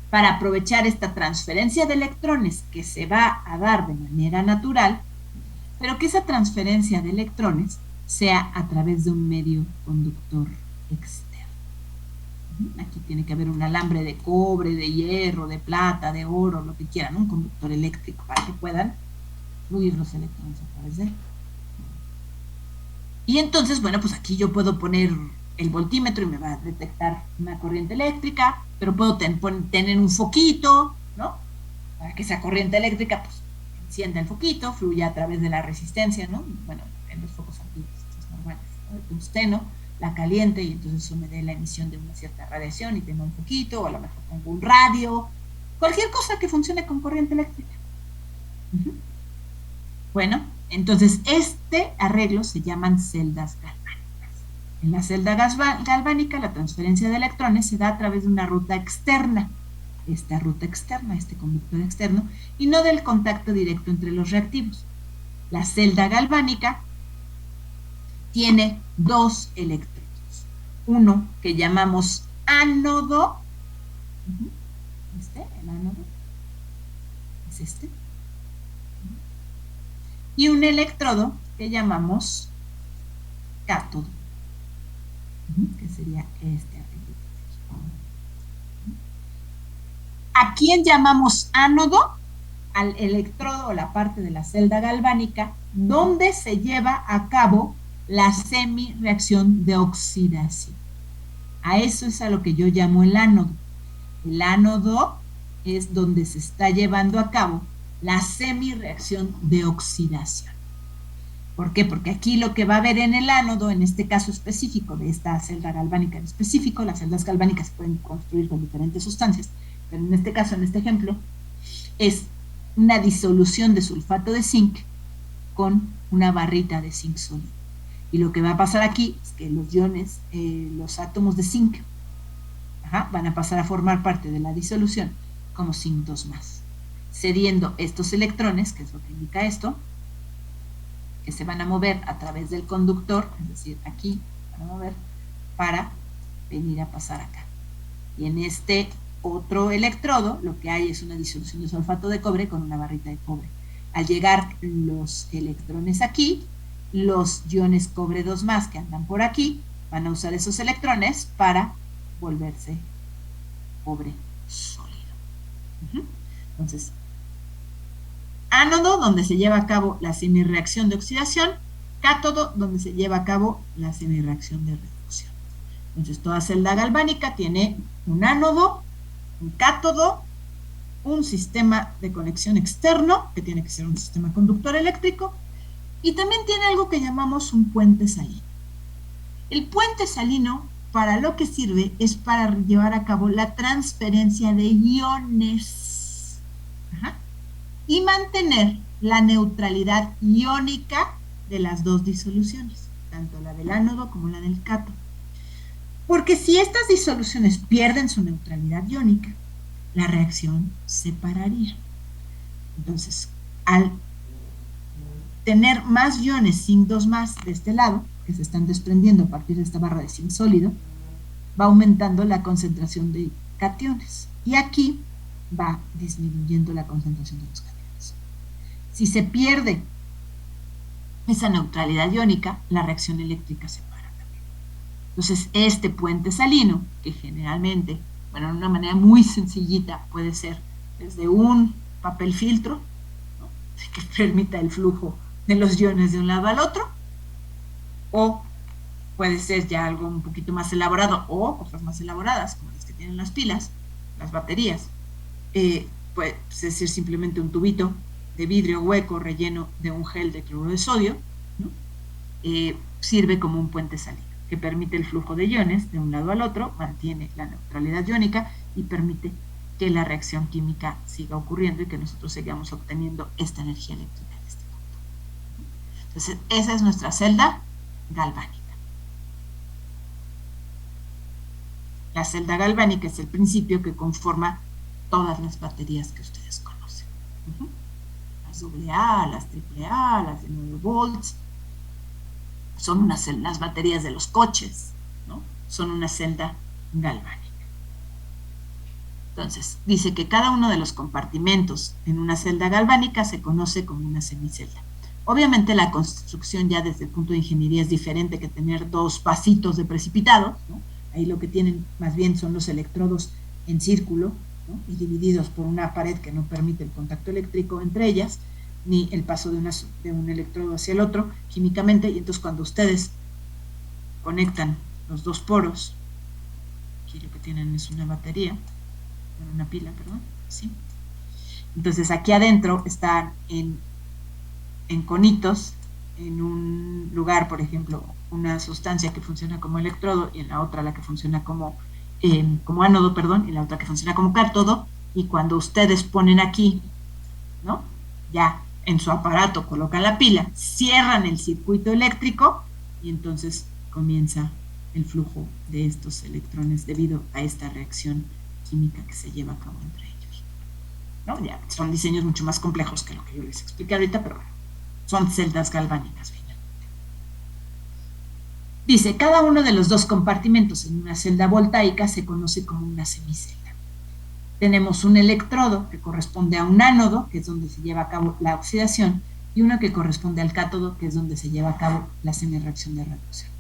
para aprovechar esta transferencia de electrones que se va a dar de manera natural, pero que esa transferencia de electrones sea a través de un medio conductor externo. Aquí tiene que haber un alambre de cobre, de hierro, de plata, de oro, lo que quieran, un conductor eléctrico para que puedan fluir los electrones a través de él. Y entonces, bueno, pues aquí yo puedo poner el voltímetro y me va a detectar una corriente eléctrica, pero puedo tener un foquito, ¿no? Para que esa corriente eléctrica pues encienda el foquito, fluya a través de la resistencia, ¿no? Bueno, en los focos antiguos, estos normales, ¿no?, el tungsteno, la caliente y entonces eso me dé la emisión de una cierta radiación y tengo un foquito, o a lo mejor tengo un radio, cualquier cosa que funcione con corriente eléctrica. Bueno, entonces este arreglo se llaman celdas galvánicas. En la celda galvánica la transferencia de electrones se da a través de una ruta externa, esta ruta externa, este conductor externo, y no del contacto directo entre los reactivos. La celda galvánica tiene dos electrodos, uno que llamamos ánodo, el ánodo es este, y un electrodo que llamamos cátodo, que sería este arreglo. ¿A quién llamamos ánodo? Al electrodo o la parte de la celda galvánica donde se lleva a cabo la semi-reacción de oxidación. A eso es a lo que yo llamo el ánodo. El ánodo es donde se está llevando a cabo la semi-reacción de oxidación. ¿Por qué? Porque aquí lo que va a haber en el ánodo, en este caso específico de esta celda galvánica en específico, las celdas galvánicas se pueden construir con diferentes sustancias, pero en este caso, en este ejemplo, es una disolución de sulfato de zinc con una barrita de zinc sólido. Y lo que va a pasar aquí es que los iones, los átomos de zinc, van a pasar a formar parte de la disolución como zinc 2+, cediendo estos electrones, que es lo que indica esto, que se van a mover a través del conductor, es decir, aquí van a mover para venir a pasar acá. Y en este otro electrodo lo que hay es una disolución de sulfato de cobre con una barrita de cobre. Al llegar los electrones aquí, los iones cobre 2+ que andan por aquí van a usar esos electrones para volverse cobre sólido. Entonces, ánodo, donde se lleva a cabo la semirreacción de oxidación; cátodo, donde se lleva a cabo la semirreacción de reducción. Entonces, toda celda galvánica tiene un ánodo, un cátodo, un sistema de conexión externo, que tiene que ser un sistema conductor eléctrico, y también tiene algo que llamamos un puente salino. El puente salino, para lo que sirve, es para llevar a cabo la transferencia de iones y mantener la neutralidad iónica de las dos disoluciones, tanto la del ánodo como la del cátodo. Porque si estas disoluciones pierden su neutralidad iónica, la reacción se pararía. Entonces, al tener más iones zinc 2+ de este lado, que se están desprendiendo a partir de esta barra de zinc sólido, va aumentando la concentración de cationes. Y aquí va disminuyendo la concentración de los cationes. Si se pierde esa neutralidad iónica, la reacción eléctrica se para también. Entonces, este puente salino, que generalmente, bueno, de una manera muy sencillita, puede ser desde un papel filtro, ¿no?, que permita el flujo de los iones de un lado al otro, o puede ser ya algo un poquito más elaborado, o cosas más elaboradas, como las que tienen las pilas, las baterías. Puede ser simplemente un tubito de vidrio hueco relleno de un gel de cloruro de sodio, ¿no? Sirve como un puente salino que permite el flujo de iones de un lado al otro, mantiene la neutralidad iónica y permite que la reacción química siga ocurriendo y que nosotros sigamos obteniendo esta energía eléctrica en este punto. Entonces, esa es nuestra celda galvánica. La celda galvánica es el principio que conforma todas las baterías que ustedes conocen. Las AA, las AAA, las de 9 volts, son las baterías de los coches, ¿no? Son una celda galvánica. Entonces, dice que cada uno de los compartimentos en una celda galvánica se conoce como una semicelda. Obviamente la construcción ya desde el punto de ingeniería es diferente que tener dos vasitos de precipitado, ¿no? Ahí lo que tienen más bien son los electrodos en círculo, ¿no?, y divididos por una pared que no permite el contacto eléctrico entre ellas, ni el paso de un electrodo hacia el otro químicamente. Y entonces cuando ustedes conectan los dos poros, aquí lo que tienen es una batería, una pila, perdón, ¿sí? Entonces aquí adentro están en conitos, en un lugar, por ejemplo, una sustancia que funciona como electrodo y en la otra la que funciona como ánodo, perdón, y la otra que funciona como cátodo. Y cuando ustedes ponen aquí, ¿no?, ya en su aparato colocan la pila, cierran el circuito eléctrico y entonces comienza el flujo de estos electrones debido a esta reacción química que se lleva a cabo entre ellos, ¿no? Ya son diseños mucho más complejos que lo que yo les expliqué ahorita, pero bueno, son celdas galvánicas finalmente. Dice, cada uno de los dos compartimentos en una celda voltaica se conoce como una semicelda. Tenemos un electrodo que corresponde a un ánodo, que es donde se lleva a cabo la oxidación, y uno que corresponde al cátodo, que es donde se lleva a cabo la semireacción de reducción.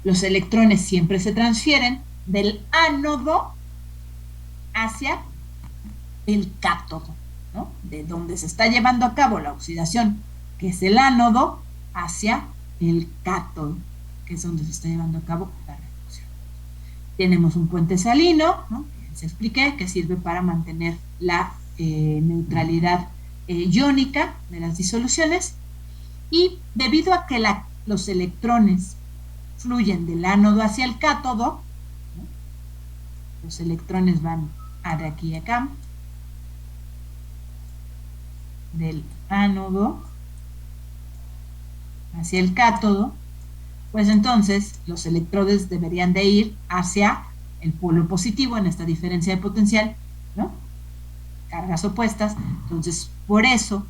Los electrones siempre se transfieren del ánodo hacia el cátodo, ¿no?, de donde se está llevando a cabo la oxidación, que es el ánodo, hacia el cátodo, que es donde se está llevando a cabo la reducción. Tenemos un puente salino, ¿no?, que les expliqué, que sirve para mantener la neutralidad iónica de las disoluciones, y debido a que los electrones fluyen del ánodo hacia el cátodo, ¿no?, los electrones van de aquí a acá, del ánodo hacia el cátodo, pues entonces los electrones deberían de ir hacia el polo positivo en esta diferencia de potencial, ¿no?, cargas opuestas. Entonces, por eso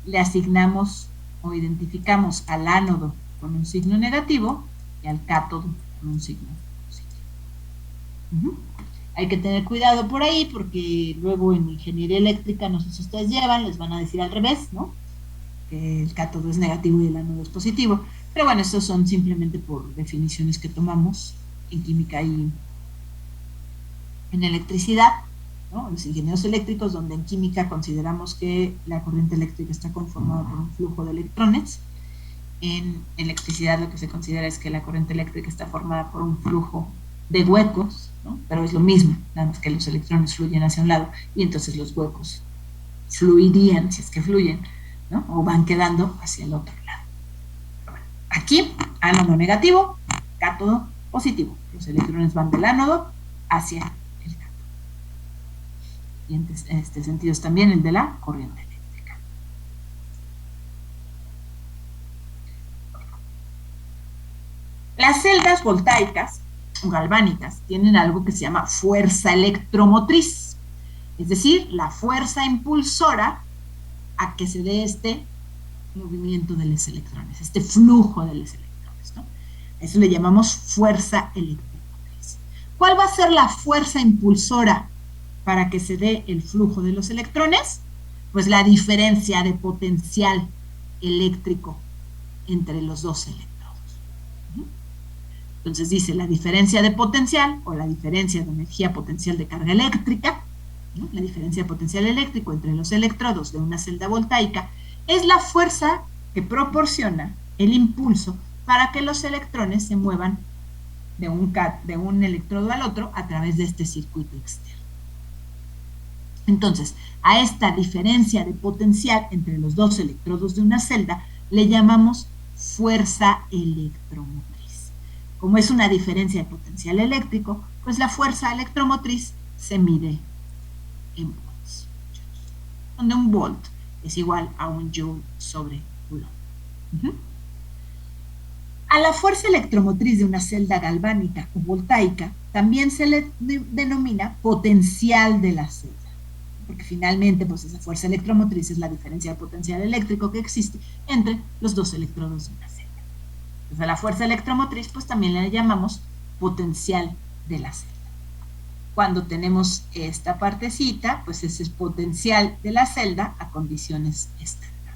le asignamos o identificamos al ánodo con un signo negativo y al cátodo con un signo positivo. Hay que tener cuidado por ahí, porque luego en ingeniería eléctrica, no sé si ustedes llevan, les van a decir al revés, ¿no?, que el cátodo es negativo y el ánodo es positivo. Pero bueno, estos son simplemente por definiciones que tomamos en química y en electricidad, ¿no?, los ingenieros eléctricos, donde en química consideramos que la corriente eléctrica está conformada por un flujo de electrones. En electricidad lo que se considera es que la corriente eléctrica está formada por un flujo de huecos, ¿no?, pero es lo mismo, nada más que los electrones fluyen hacia un lado y entonces los huecos fluirían, si es que fluyen, ¿no?, o van quedando hacia el otro lado. Bueno, aquí, ánodo negativo, cátodo positivo. Los electrones van del ánodo hacia el cátodo. Y en este sentido es también el de la corriente eléctrica. Las celdas voltaicas o galvánicas tienen algo que se llama fuerza electromotriz, es decir, la fuerza impulsora a que se dé este movimiento de los electrones, este flujo de los electrones, ¿no? Eso le llamamos fuerza electromotriz. ¿Cuál va a ser la fuerza impulsora para que se dé el flujo de los electrones? Pues la diferencia de potencial eléctrico entre los dos electrodos. Entonces dice la diferencia de potencial o la diferencia de energía potencial de carga eléctrica, ¿no? La diferencia de potencial eléctrico entre los electrodos de una celda voltaica es la fuerza que proporciona el impulso para que los electrones se muevan de un electrodo al otro a través de este circuito externo. Entonces, a esta diferencia de potencial entre los dos electrodos de una celda le llamamos fuerza electromotriz. Como es una diferencia de potencial eléctrico, pues la fuerza electromotriz se mide en volts, donde un volt es igual a un joule sobre coulomb. A la fuerza electromotriz de una celda galvánica o voltaica también se le denomina potencial de la celda, porque finalmente pues esa fuerza electromotriz es la diferencia de potencial eléctrico que existe entre los dos electrodos de una celda. Entonces a la fuerza electromotriz pues también le llamamos potencial de la celda. Cuando tenemos esta partecita, pues ese es potencial de la celda a condiciones estándar.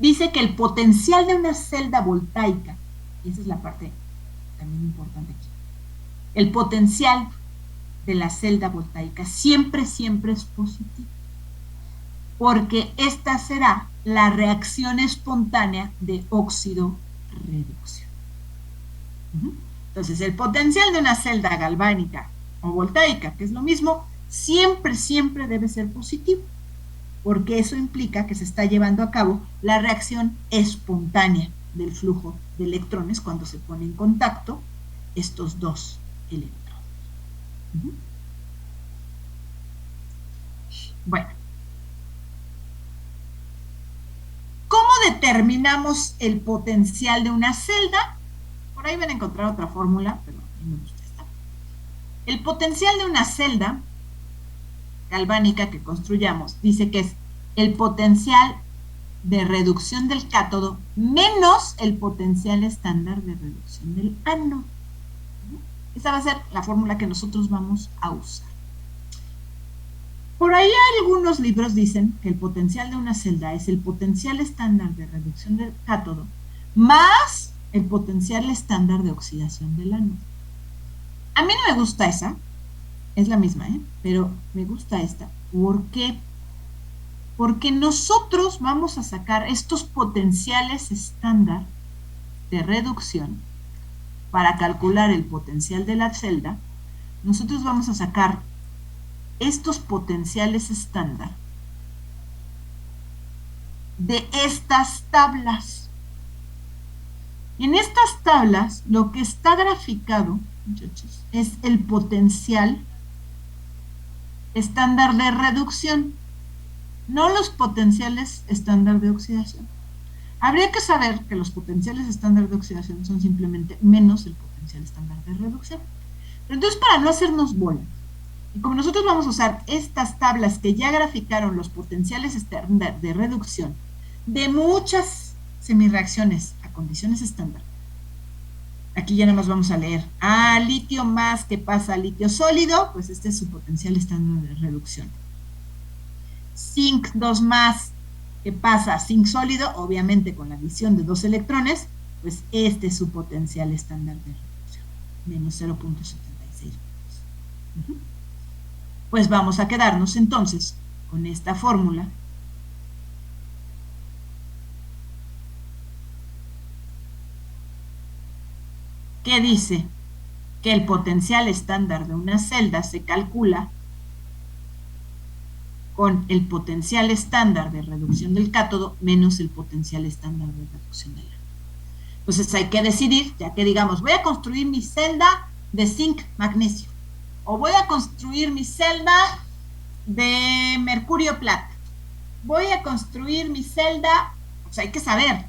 Dice que el potencial de una celda voltaica, y esa es la parte también importante aquí, el potencial de la celda voltaica siempre es positivo, porque esta será la reacción espontánea de óxido-reducción. Entonces, el potencial de una celda galvánica o voltaica, que es lo mismo, siempre debe ser positivo, porque eso implica que se está llevando a cabo la reacción espontánea del flujo de electrones cuando se ponen en contacto estos dos electrones. Bueno, ¿cómo determinamos el potencial de una celda? Por ahí van a encontrar otra fórmula, pero a mí me gusta esta. El potencial de una celda galvánica que construyamos dice que es el potencial de reducción del cátodo menos el potencial estándar de reducción del ánodo. Esa va a ser la fórmula que nosotros vamos a usar. Por ahí algunos libros dicen que el potencial de una celda es el potencial estándar de reducción del cátodo más el potencial estándar de oxidación del ánodo. A mí no me gusta esa, es la misma, pero me gusta esta. ¿Por qué? Porque nosotros vamos a sacar estos potenciales estándar de reducción para calcular el potencial de la celda. Nosotros vamos a sacar estos potenciales estándar de estas tablas. En estas tablas lo que está graficado, muchachos, es el potencial estándar de reducción, no los potenciales estándar de oxidación. Habría que saber que los potenciales estándar de oxidación son simplemente menos el potencial estándar de reducción. Pero entonces, para no hacernos bola, y como nosotros vamos a usar estas tablas que ya graficaron los potenciales estándar de reducción de muchas semireacciones a condiciones estándar, aquí ya nada más vamos a leer, litio más que pasa a litio sólido, pues este es su potencial estándar de reducción. Zinc 2 más que pasa a zinc sólido, obviamente con la adición de dos electrones, pues este es su potencial estándar de reducción, menos 0.76. Pues vamos a quedarnos entonces con esta fórmula que dice que el potencial estándar de una celda se calcula con el potencial estándar de reducción del cátodo menos el potencial estándar de reducción del ánodo. Entonces hay que decidir, ya que digamos, voy a construir mi celda de zinc magnesio, o voy a construir mi celda de mercurio plata, voy a construir mi celda, o sea, hay que saber,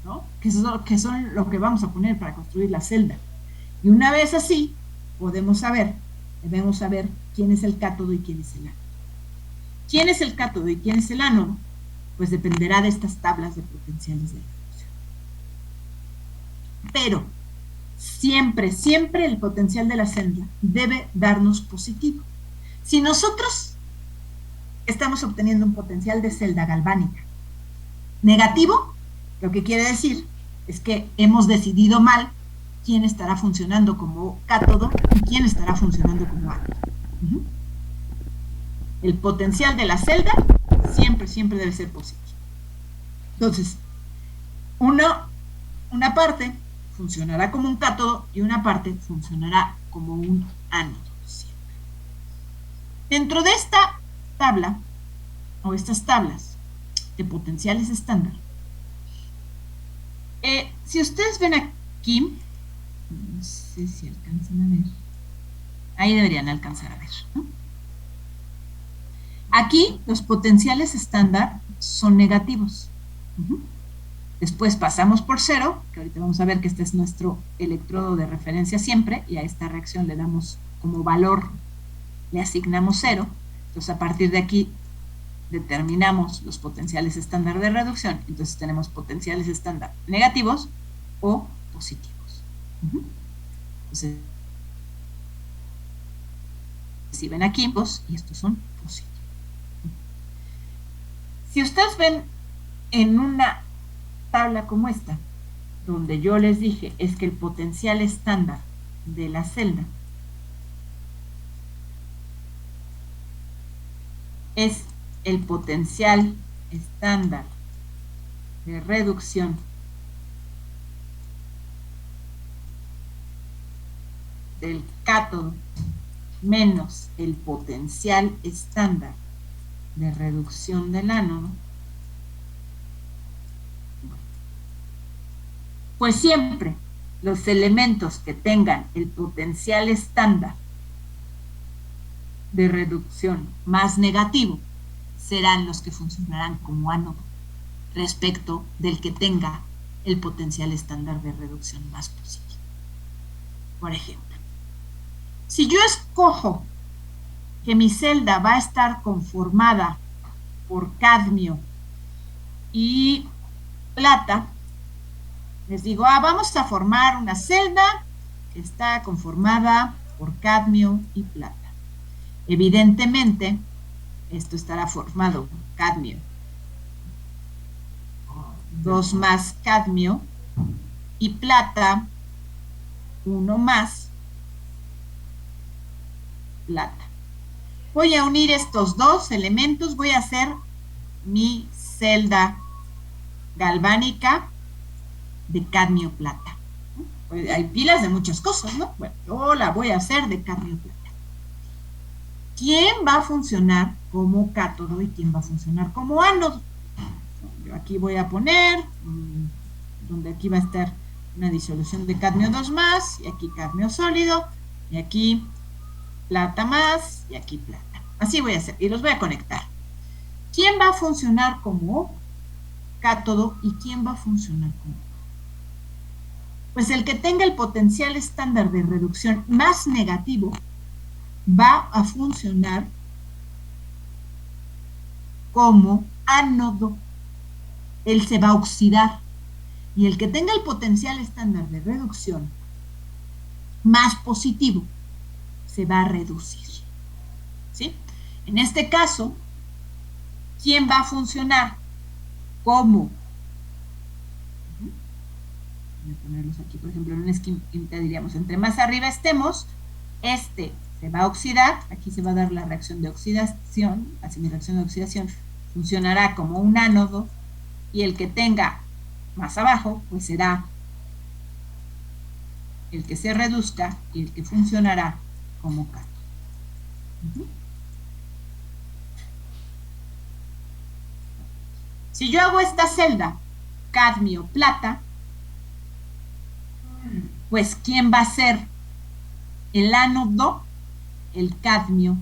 ¿no?, qué son lo que vamos a poner para construir la celda. Y una vez así, debemos saber quién es el cátodo y quién es el ánodo. ¿Quién es el cátodo y quién es el ánodo? Pues dependerá de estas tablas de potenciales de reducción. Pero, Siempre, siempre el potencial de la celda debe darnos positivo. Si nosotros estamos obteniendo un potencial de celda galvánica negativo, lo que quiere decir es que hemos decidido mal quién estará funcionando como cátodo y quién estará funcionando como ánodo. El potencial de la celda siempre, siempre debe ser positivo. Entonces, una parte funcionará como un cátodo y una parte funcionará como un ánodo siempre. Dentro de esta tabla, o estas tablas de potenciales estándar, si ustedes ven aquí, no sé si alcanzan a ver, ahí deberían alcanzar a ver, ¿no? Aquí los potenciales estándar son negativos. Después pasamos por 0, que ahorita vamos a ver que este es nuestro electrodo de referencia siempre, y a esta reacción le damos como valor, le asignamos 0. Entonces a partir de aquí determinamos los potenciales estándar de reducción. Entonces tenemos potenciales estándar negativos o positivos. Entonces, si ven aquí, y estos son positivos. Si ustedes ven en una tabla como esta, donde yo les dije es que el potencial estándar de la celda es el potencial estándar de reducción del cátodo menos el potencial estándar de reducción del ánodo, pues siempre los elementos que tengan el potencial estándar de reducción más negativo serán los que funcionarán como ánodo respecto del que tenga el potencial estándar de reducción más positivo. Por ejemplo, si yo escojo que mi celda va a estar conformada por cadmio y plata, les digo, vamos a formar una celda que está conformada por cadmio y plata. Evidentemente, esto estará formado por cadmio, 2 más cadmio, y plata, 1 más plata. Voy a unir estos dos elementos, voy a hacer mi celda galvánica de cadmio plata. Pues hay pilas de muchas cosas, ¿no? Bueno, yo la voy a hacer de cadmio plata. ¿Quién va a funcionar como cátodo y quién va a funcionar como ánodo? Yo aquí voy a poner, donde aquí va a estar una disolución de cadmio 2 más, y aquí cadmio sólido, y aquí plata más, y aquí plata. Así voy a hacer, y los voy a conectar. ¿Quién va a funcionar como cátodo y quién va a funcionar como ánodo? Pues el que tenga el potencial estándar de reducción más negativo va a funcionar como ánodo. Él se va a oxidar. Y el que tenga el potencial estándar de reducción más positivo se va a reducir. ¿Sí? En este caso, ¿quién va a funcionar como? Voy a ponerlos aquí, por ejemplo, en una esquinita diríamos, entre más arriba estemos, este se va a oxidar, aquí se va a dar la reacción de oxidación, así mi reacción de oxidación funcionará como un ánodo, y el que tenga más abajo, pues será el que se reduzca y el que funcionará como cátodo. Si yo hago esta celda cadmio-plata, pues ¿quién va a ser el ánodo? El cadmio.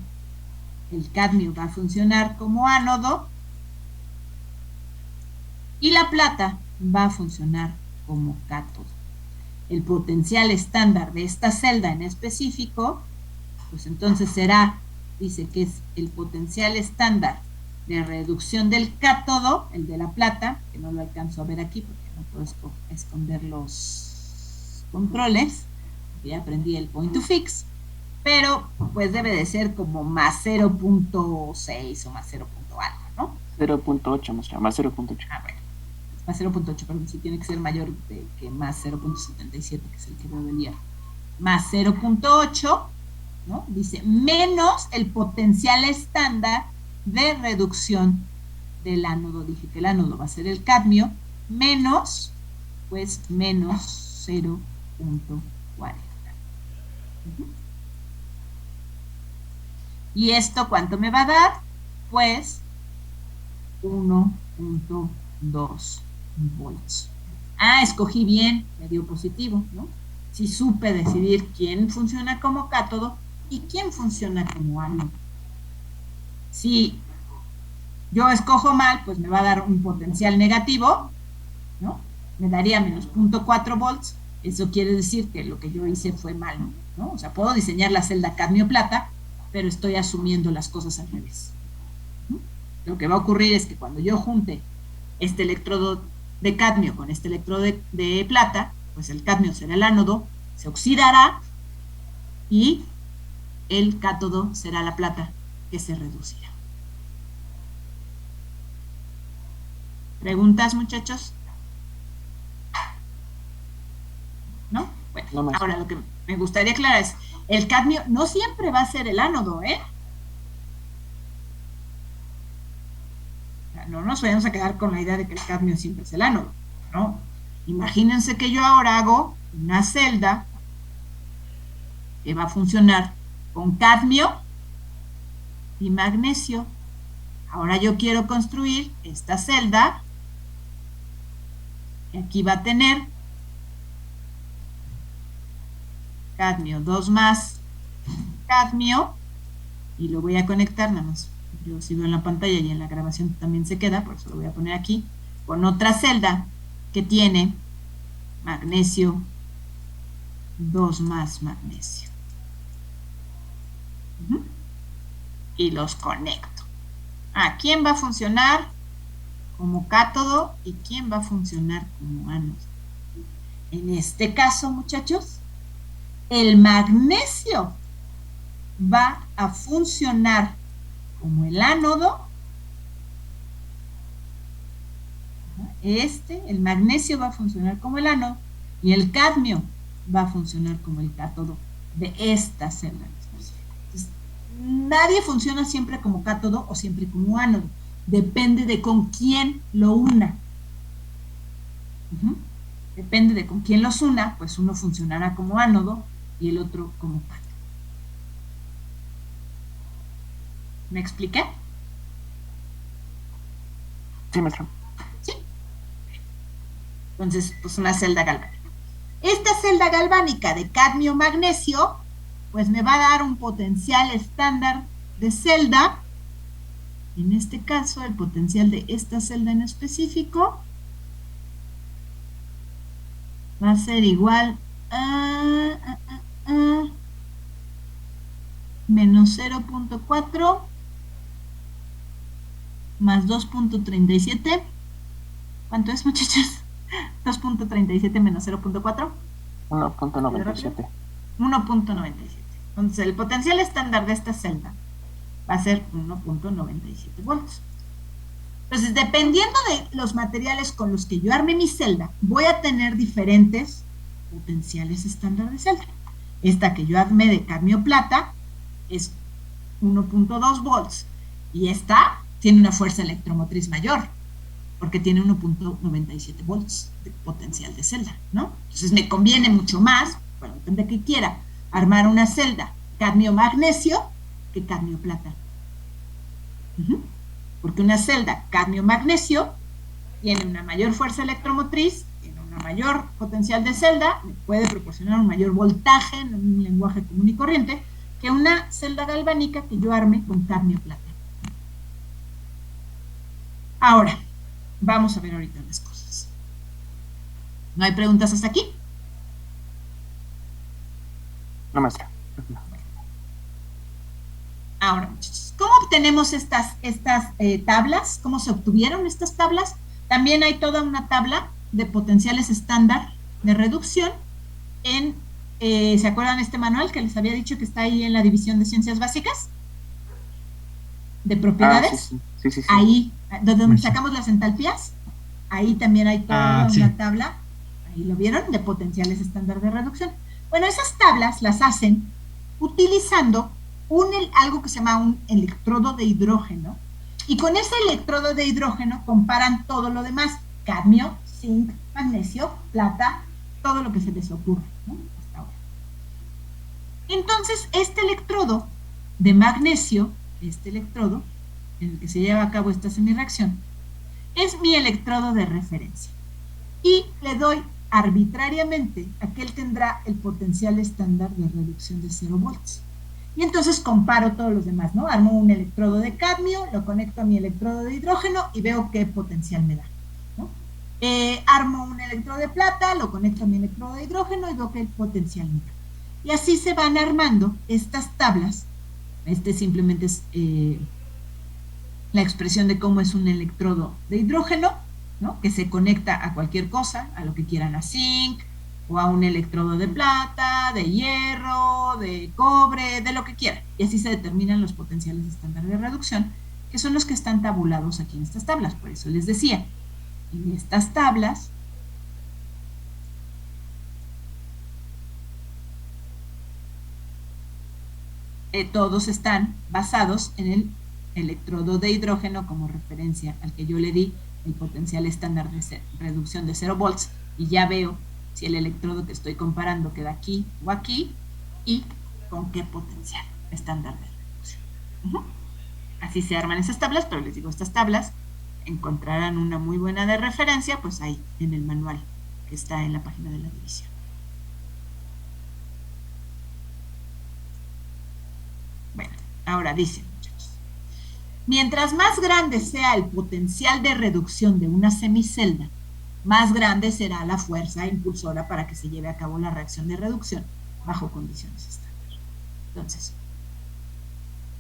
El cadmio va a funcionar como ánodo y la plata va a funcionar como cátodo. El potencial estándar de esta celda en específico, pues entonces será, dice que es el potencial estándar de reducción del cátodo, el de la plata, que no lo alcanzo a ver aquí porque no puedo esconder los controles, Ya aprendí el point to fix, pero pues debe de ser como más 0.6 o más 0. Algo, ¿no? 0.8, maestra, más 0.8. Ah, bueno, más 0.8, pero sí tiene que ser mayor que más 0.77, que es el que veo del hierro. Más 0.8, ¿no? Dice, menos el potencial estándar de reducción del ánodo. Dije que el ánodo va a ser el cadmio, menos, pues, menos 0.40. ¿Y esto cuánto me va a dar? Pues 1.2 volts. Ah, escogí bien, me dio positivo, ¿no? Si supe decidir quién funciona como cátodo y quién funciona como ánodo. Si yo escojo mal, pues me va a dar un potencial negativo, ¿no? Me daría menos 0.4 volts. Eso quiere decir que lo que yo hice fue mal, ¿no? O sea, puedo diseñar la celda cadmio-plata, pero estoy asumiendo las cosas al revés. Lo que va a ocurrir es que cuando yo junte este electrodo de cadmio con este electrodo de plata, pues el cadmio será el ánodo, se oxidará y el cátodo será la plata, que se reducirá. ¿Preguntas, muchachos? ¿No? Bueno, No, maestra. ahora lo que me gustaría aclarar es, el cadmio no siempre va a ser el ánodo, ¿eh? No nos vayamos a quedar con la idea de que el cadmio siempre es el ánodo, ¿no? Imagínense que yo ahora hago una celda que va a funcionar con cadmio y magnesio. Ahora yo quiero construir esta celda y aquí va a tener cadmio 2 más cadmio y lo voy a conectar, nada más yo sigo en la pantalla y en la grabación también se queda, por eso lo voy a poner aquí, con otra celda que tiene magnesio 2 más magnesio. Y los conecto. ¿Quién va a funcionar como cátodo y quién va a funcionar como ánodo? En este caso, muchachos, el magnesio va a funcionar como el ánodo. El magnesio va a funcionar como el ánodo y el cadmio va a funcionar como el cátodo de esta celda. Entonces, nadie funciona siempre como cátodo o siempre como ánodo. Depende de con quién lo una. Depende de con quién los una, pues uno funcionará como ánodo y el otro como cátodo. ¿Me expliqué? Sí, maestra. Sí. Entonces, pues una celda galvánica. Esta celda galvánica de cadmio-magnesio, pues me va a dar un potencial estándar de celda. En este caso, el potencial de esta celda en específico va a ser igual a menos 0.4 más 2.37. ¿Cuánto es, muchachos? 2.37 menos 0.4. 1.97. 1.97. Entonces, el potencial estándar de esta celda va a ser 1.97 volts. Entonces, dependiendo de los materiales con los que yo arme mi celda, voy a tener diferentes potenciales estándar de celda. Esta que yo armé de cadmio plata es 1.2 volts y esta tiene una fuerza electromotriz mayor porque tiene 1.97 volts de potencial de celda, ¿no? Entonces me conviene mucho más, bueno, depende de qué quiera, armar una celda cadmio-magnesio que cadmio-plata. Porque una celda cadmio-magnesio tiene una mayor fuerza electromotriz, tiene una mayor potencial de celda, me puede proporcionar un mayor voltaje en un lenguaje común y corriente, que una celda galvánica que yo arme con cadmio-plata. Ahora, vamos a ver ahorita las cosas. ¿No hay preguntas hasta aquí? No, maestra. Ahora, muchachos, ¿cómo obtenemos estas tablas? ¿Cómo se obtuvieron estas tablas? También hay toda una tabla de potenciales estándar de reducción en ¿Se acuerdan este manual que les había dicho que está ahí en la división de ciencias básicas? De Ah, sí, propiedades. sí, sí, sí, sí. Ahí, donde Ujú. sacamos las entalpías, ahí también hay Ah, toda una sí. tabla, ahí lo vieron, de potenciales estándar de reducción. Bueno, esas tablas las hacen utilizando algo que se llama un electrodo de hidrógeno, y con ese electrodo de hidrógeno comparan todo lo demás, cadmio, zinc, magnesio, plata, todo lo que se les ocurre, ¿no? Hasta ahora. Entonces, este electrodo de magnesio, este electrodo en el que se lleva a cabo esta semireacción, es mi electrodo de referencia. Y le doy arbitrariamente a que él tendrá el potencial estándar de reducción de 0 volts. Y entonces comparo todos los demás, ¿no? Armo un electrodo de cadmio, lo conecto a mi electrodo de hidrógeno y veo qué potencial me da, ¿no? Armo un electrodo de plata, lo conecto a mi electrodo de hidrógeno y veo qué potencial me da. Y así se van armando estas tablas. Este simplemente es la expresión de cómo es un electrodo de hidrógeno, ¿no? Que se conecta a cualquier cosa, a lo que quieran, a zinc, o a un electrodo de plata, de hierro, de cobre, de lo que quieran. Y así se determinan los potenciales estándar de reducción, que son los que están tabulados aquí en estas tablas. Por eso les decía, en estas tablas todos están basados en el electrodo de hidrógeno como referencia al que yo le di el potencial estándar de reducción de 0 volts, y ya veo si el electrodo que estoy comparando queda aquí o aquí y con qué potencial estándar de reducción. Así se arman esas tablas, pero les digo, estas tablas encontrarán una muy buena de referencia pues ahí en el manual que está en la página de la división. Bueno, ahora dicen, muchachos, mientras más grande sea el potencial de reducción de una semicelda, más grande será la fuerza impulsora para que se lleve a cabo la reacción de reducción bajo condiciones estándar. Entonces,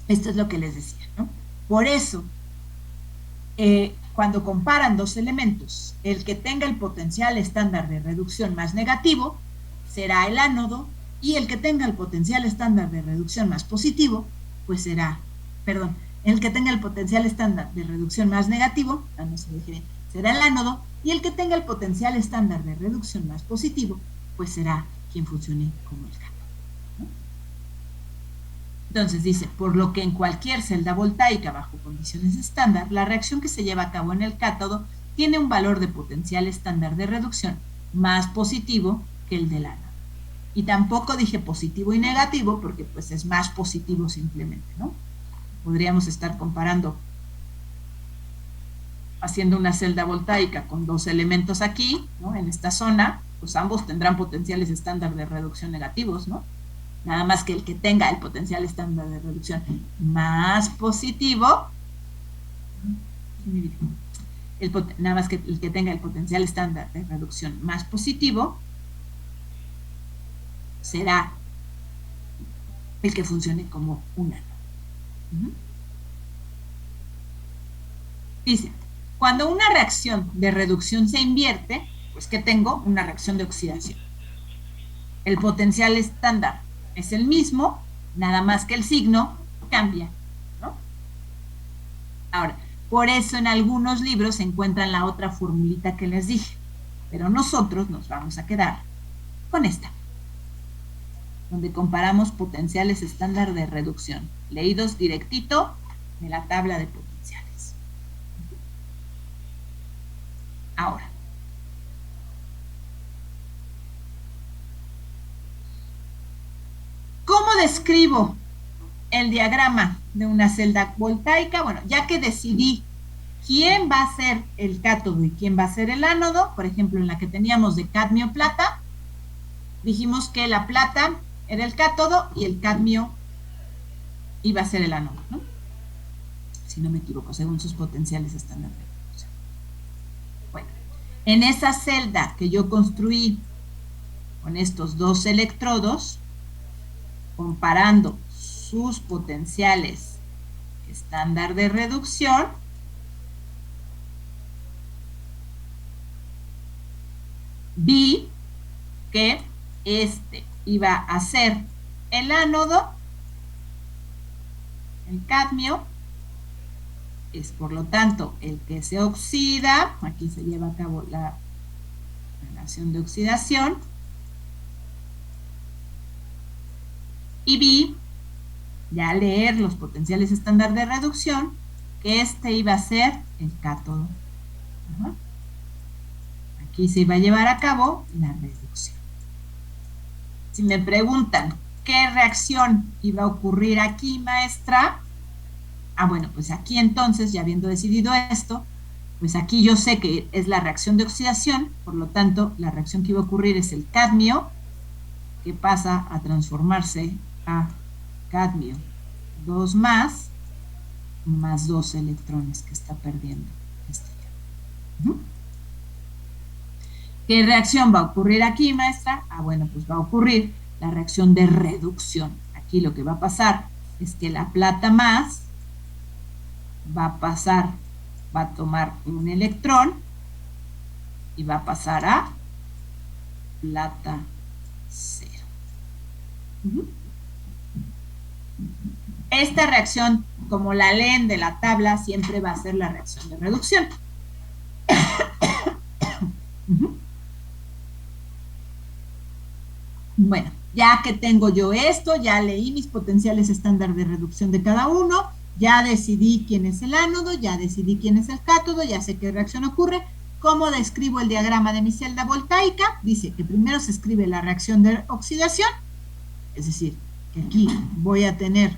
esto es lo que les decía, ¿no? Por eso, cuando comparan dos elementos, el que tenga el potencial estándar de reducción más negativo será el ánodo, y el que tenga el potencial estándar de reducción más positivo, pues será, perdón, el que tenga el potencial estándar de reducción más negativo, no se dije bien, será el ánodo, y el que tenga el potencial estándar de reducción más positivo, pues será quien funcione como el cátodo, ¿no? Entonces dice, por lo que en cualquier celda voltaica bajo condiciones estándar, la reacción que se lleva a cabo en el cátodo tiene un valor de potencial estándar de reducción más positivo que el del ánodo. Y tampoco dije positivo y negativo porque pues es más positivo simplemente, ¿no? Podríamos estar comparando, haciendo una celda voltaica con dos elementos aquí, ¿no? En esta zona, pues ambos tendrán potenciales estándar de reducción negativos, ¿no? Nada más que el que tenga el potencial estándar de reducción más positivo, nada más que el que tenga el potencial estándar de reducción más positivo, será el que funcione como un ánodo. Dice, cuando una reacción de reducción se invierte, pues que tengo una reacción de oxidación. El potencial estándar es el mismo, nada más que el signo cambia, ¿no? Ahora, por eso en algunos libros se encuentra la otra formulita que les dije, pero nosotros nos vamos a quedar con esta, donde comparamos potenciales estándar de reducción, leídos directito de la tabla de potenciales. Ahora, ¿cómo describo el diagrama de una celda voltaica? Bueno, ya que decidí quién va a ser el cátodo y quién va a ser el ánodo, por ejemplo, en la que teníamos de cadmio plata, dijimos que la plata era el cátodo y el cadmio iba a ser el ánodo, ¿no? Si no me equivoco, según sus potenciales estándar de reducción. Bueno, en esa celda que yo construí con estos dos electrodos, comparando sus potenciales estándar de reducción, vi que Este iba a ser el ánodo, el cadmio, es por lo tanto el que se oxida, aquí se lleva a cabo la relación de oxidación, y vi, ya leer los potenciales estándar de reducción, que este iba a ser el cátodo. Ajá. Aquí se iba a llevar a cabo la reducción. Si me preguntan qué reacción iba a ocurrir aquí, maestra, bueno, pues aquí entonces, ya habiendo decidido esto, pues aquí yo sé que es la reacción de oxidación, por lo tanto, la reacción que iba a ocurrir es el cadmio, que pasa a transformarse a cadmio 2 más 2 electrones que está perdiendo este ion. ¿Qué reacción va a ocurrir aquí, maestra? Bueno, pues va a ocurrir la reacción de reducción. Aquí lo que va a pasar es que la plata más va a pasar, va a tomar un electrón y va a pasar a plata 0. Esta reacción, como la leen de la tabla, siempre va a ser la reacción de reducción. Bueno, ya que tengo yo esto, ya leí mis potenciales estándar de reducción de cada uno, ya decidí quién es el ánodo, ya decidí quién es el cátodo, ya sé qué reacción ocurre. ¿Cómo describo el diagrama de mi celda voltaica? Dice que primero se escribe la reacción de oxidación, es decir, que aquí voy a tener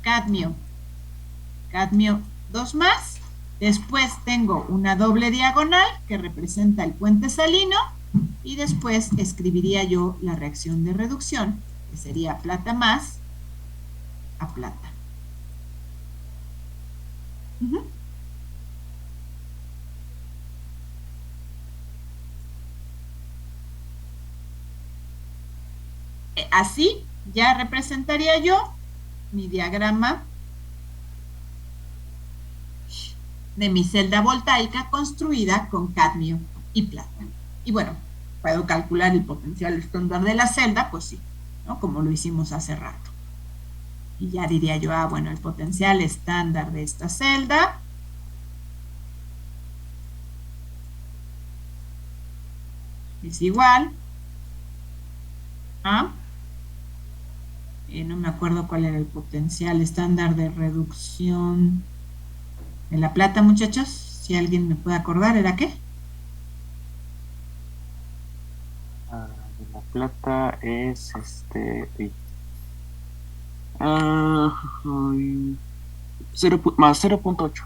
cadmio 2 más, después tengo una doble diagonal que representa el puente salino, y después escribiría yo la reacción de reducción, que sería plata más a plata. Así ya representaría yo mi diagrama de mi celda voltaica construida con cadmio y plata. Y bueno, puedo calcular el potencial estándar de la celda, pues sí, ¿no? Como lo hicimos hace rato. Y ya diría yo, bueno, el potencial estándar de esta celda es igual a, no me acuerdo cuál era el potencial estándar de reducción de la plata, muchachos. Si alguien me puede acordar, ¿era qué? De la plata es más 0.8.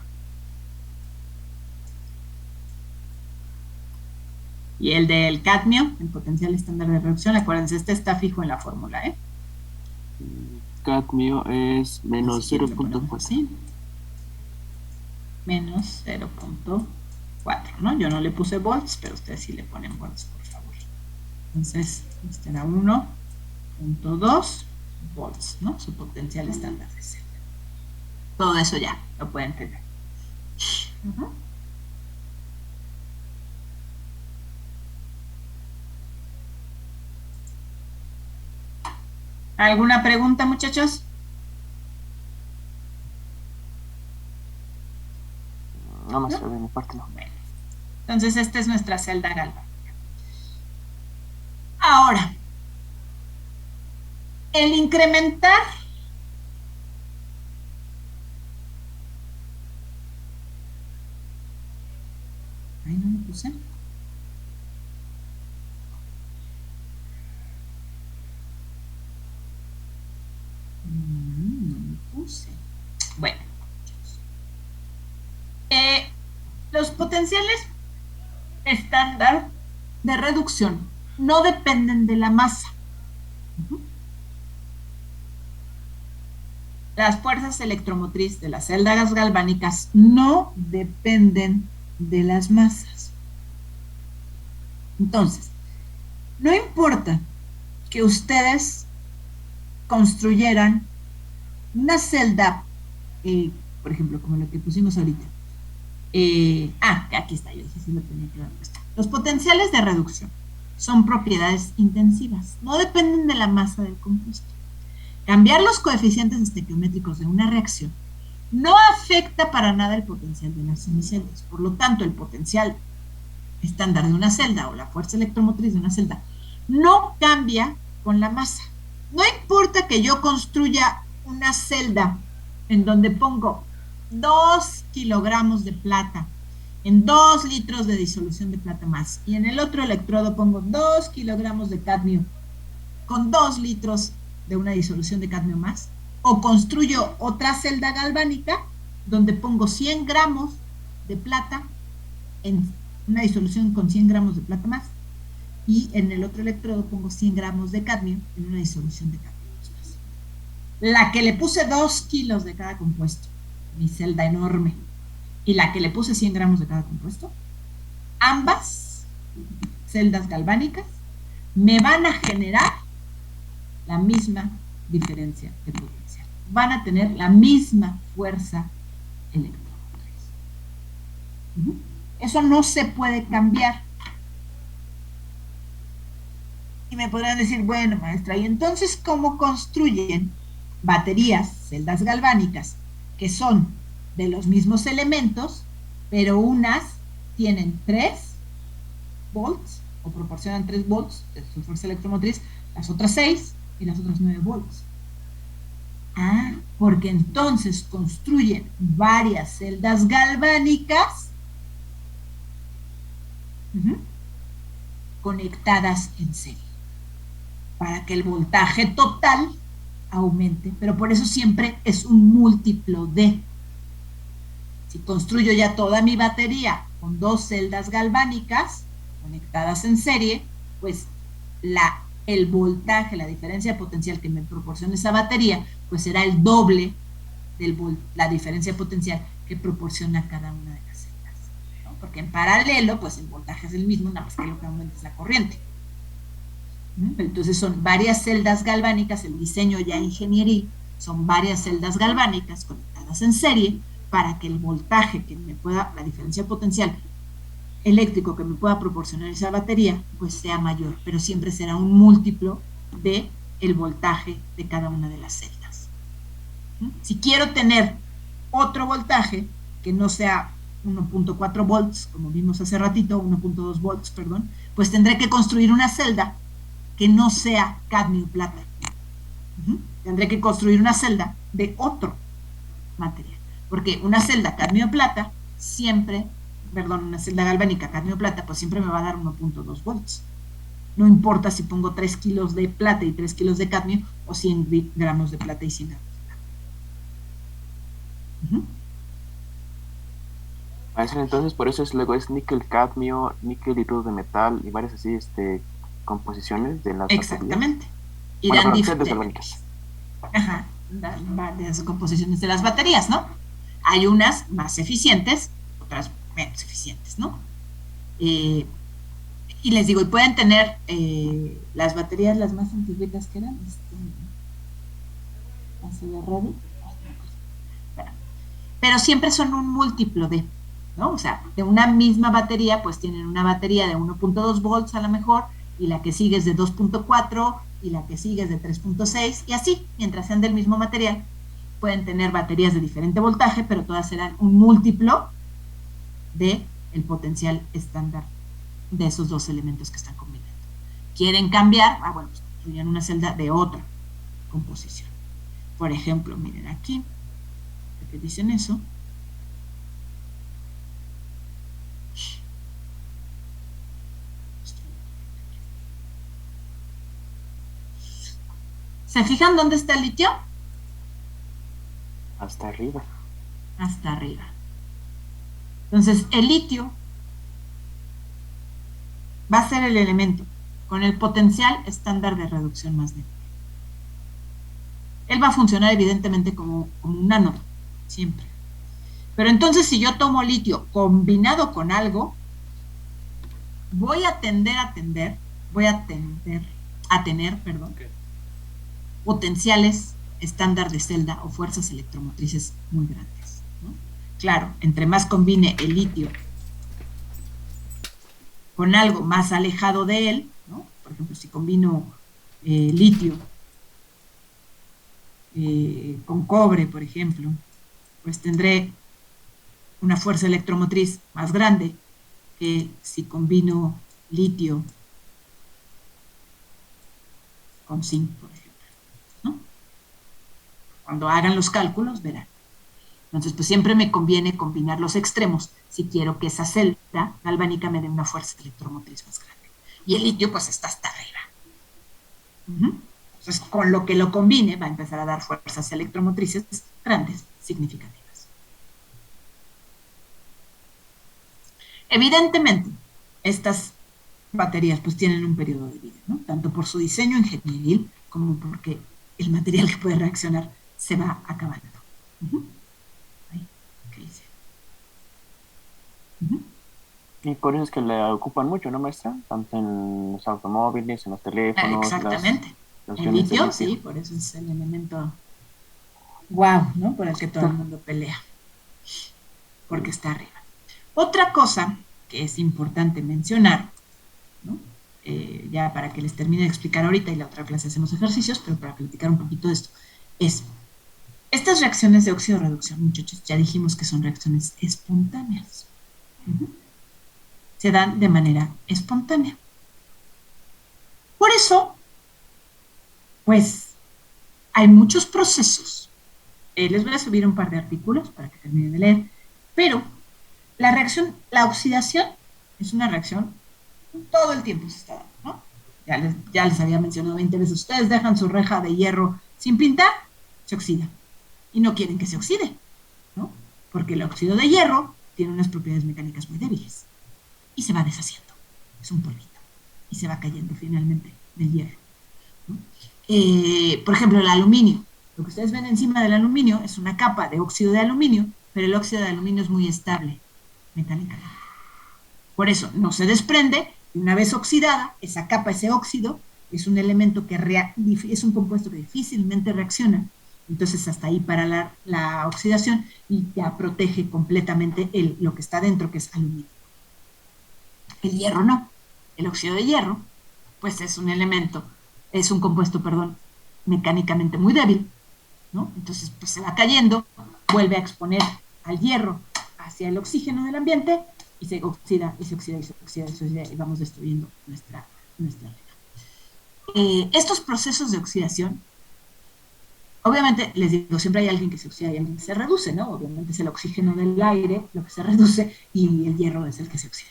Y el del cadmio, el potencial estándar de reducción, acuérdense, este está fijo en la fórmula, ¿eh? Cadmio es menos 0.4. ¿Sí? Menos 0.4, ¿no? Yo no le puse volts, pero ustedes sí le ponen volts, por favor. Entonces, este era 1.2 volts, ¿no? Su potencial estándar de celda. Todo eso ya lo pueden tener. ¿Alguna pregunta, muchachos? No más de mi parte, no. Bueno, entonces esta es nuestra celda galvánica. Ahora, el incrementar no lo puse. No lo puse. Bueno. Los potenciales estándar de reducción no dependen de la masa. Las fuerzas electromotrices de las celdas galvánicas no dependen de las masas. Entonces, no importa que ustedes construyeran una celda, por ejemplo, como lo que pusimos ahorita, Aquí está, yo dije si lo tenía que ver. Los potenciales de reducción son propiedades intensivas, no dependen de la masa del compuesto. Cambiar los coeficientes estequiométricos de una reacción no afecta para nada el potencial de las semiceldas. Por lo tanto, el potencial estándar de una celda o la fuerza electromotriz de una celda no cambia con la masa. No importa que yo construya una celda en donde pongo 2 kilogramos de plata en 2 litros de disolución de plata más y en el otro electrodo pongo 2 kilogramos de cadmio con 2 litros de una disolución de cadmio más, o construyo otra celda galvánica donde pongo 100 gramos de plata en una disolución con 100 gramos de plata más y en el otro electrodo pongo 100 gramos de cadmio en una disolución de cadmio más. La que le puse 2 kilos de cada compuesto, mi celda enorme, y la que le puse 100 gramos de cada compuesto, ambas celdas galvánicas me van a generar la misma diferencia de potencial. Van a tener la misma fuerza electromotriz. Eso no se puede cambiar. Y me podrán decir, bueno, maestra, ¿y entonces cómo construyen baterías, celdas galvánicas, que son de los mismos elementos, pero unas tienen 3 volts o proporcionan 3 volts de su fuerza electromotriz, las otras 6 y las otras 9 volts? Porque entonces construyen varias celdas galvánicas conectadas en serie para que el voltaje total aumente, pero por eso siempre es un múltiplo de. Si construyo ya toda mi batería con 2 celdas galvánicas conectadas en serie, pues el voltaje, la diferencia potencial que me proporciona esa batería, pues será el doble de la diferencia potencial que proporciona cada una de las celdas, ¿no? Porque en paralelo, pues el voltaje es el mismo, nada más que lo que aumenta es la corriente. Entonces son varias celdas galvánicas, el diseño ya ingenieril, son varias celdas galvánicas conectadas en serie para que el voltaje que me pueda, la diferencia potencial eléctrico que me pueda proporcionar esa batería, pues sea mayor, pero siempre será un múltiplo de el voltaje de cada una de las celdas. Si quiero tener otro voltaje que no sea 1.4 volts, como vimos hace ratito, 1.2 volts, perdón, pues tendré que construir una celda que no sea cadmio plata. Tendré que construir una celda de otro material, porque una celda cadmio plata siempre, una celda galvánica cadmio plata, pues siempre me va a dar 1.2 volts. No importa si pongo 3 kilos de plata y 3 kilos de cadmio o 100 gramos de plata y 100 gramos de cadmio. Entonces por eso luego es níquel, cadmio, níquel, hidruro de metal y varias así composiciones de las exactamente. Y dan diferentes. Varias composiciones de las baterías, ¿no? Hay unas más eficientes, otras menos eficientes, ¿no? Y les digo, y pueden tener las baterías, las más antiguitas que eran, pero siempre son un múltiplo de, ¿no? O sea, de una misma batería, pues tienen una batería de 1.2 volts a lo mejor, y la que sigue es de 2.4, y la que sigue es de 3.6, y así, mientras sean del mismo material, pueden tener baterías de diferente voltaje, pero todas serán un múltiplo de el potencial estándar de esos dos elementos que están combinando. ¿Quieren cambiar? Bueno, pues construyan una celda de otra composición. Por ejemplo, miren aquí, que dicen eso. ¿Se fijan dónde está el litio? Hasta arriba. Hasta arriba. Entonces, el litio va a ser el elemento con el potencial estándar de reducción más débil. Él va a funcionar evidentemente como un ánodo, siempre. Pero entonces, si yo tomo litio combinado con algo, voy a tener, potenciales estándar de celda o fuerzas electromotrices muy grandes, ¿no? claro, entre más combine el litio con algo más alejado de él, ¿no? Por ejemplo, si combino litio con cobre, por ejemplo, pues tendré una fuerza electromotriz más grande que si combino litio con zinc, por ejemplo, ¿no? Cuando hagan los cálculos, verán. Entonces, pues siempre me conviene combinar los extremos si quiero que esa celda galvánica me dé una fuerza electromotriz más grande. Y el litio, pues, está hasta arriba. Entonces, con lo que lo combine, va a empezar a dar fuerzas electromotrices grandes, significativas. Evidentemente, estas baterías pues tienen un periodo de vida, ¿no? Tanto por su diseño ingenieril como porque el material que puede reaccionar se va acabando. Ahí, ¿qué dice? Y por eso es que la ocupan mucho, ¿no, maestra? Tanto en los automóviles, en los teléfonos, Exactamente. los El iones de litio, litio. sí, por eso es el elemento wow, ¿no? Por el que todo el mundo pelea, porque está arriba. Otra cosa que es importante mencionar, ¿no? Ya para que les termine de explicar ahorita y la otra clase hacemos ejercicios, pero para platicar un poquito de esto, es estas reacciones de óxido-reducción, muchachos, ya dijimos que son reacciones espontáneas. Se dan de manera espontánea. Por eso, pues, hay muchos procesos. Les voy a subir un par de artículos para que terminen de leer, pero la reacción, la oxidación, es una reacción todo el tiempo se está dando, ¿no? Ya les había mencionado 20 veces, ustedes dejan su reja de hierro sin pintar, se oxida. Y no quieren que se oxide, ¿no? Porque el óxido de hierro tiene unas propiedades mecánicas muy débiles y se va deshaciendo. Es un polvito y se va cayendo finalmente del hierro, ¿no? Por ejemplo, el aluminio. Lo que ustedes ven encima del aluminio es una capa de óxido de aluminio, pero el óxido de aluminio es muy estable mecánicamente. Por eso no se desprende, y una vez oxidada, esa capa, ese óxido, es un elemento que es un compuesto que difícilmente reacciona. Entonces hasta ahí para la oxidación y ya protege completamente lo que está dentro, que es aluminio. El hierro no. El óxido de hierro, pues es un elemento, es un compuesto, perdón, mecánicamente muy débil, ¿no? Entonces pues se va cayendo, vuelve a exponer al hierro hacia el oxígeno del ambiente y se oxida, y se oxida, y se oxida, y se oxida, y vamos destruyendo nuestra reina. Estos procesos de oxidación, obviamente, les digo, siempre hay alguien que se oxida y alguien que se reduce, ¿no? Obviamente es el oxígeno del aire lo que se reduce y el hierro es el que se oxida.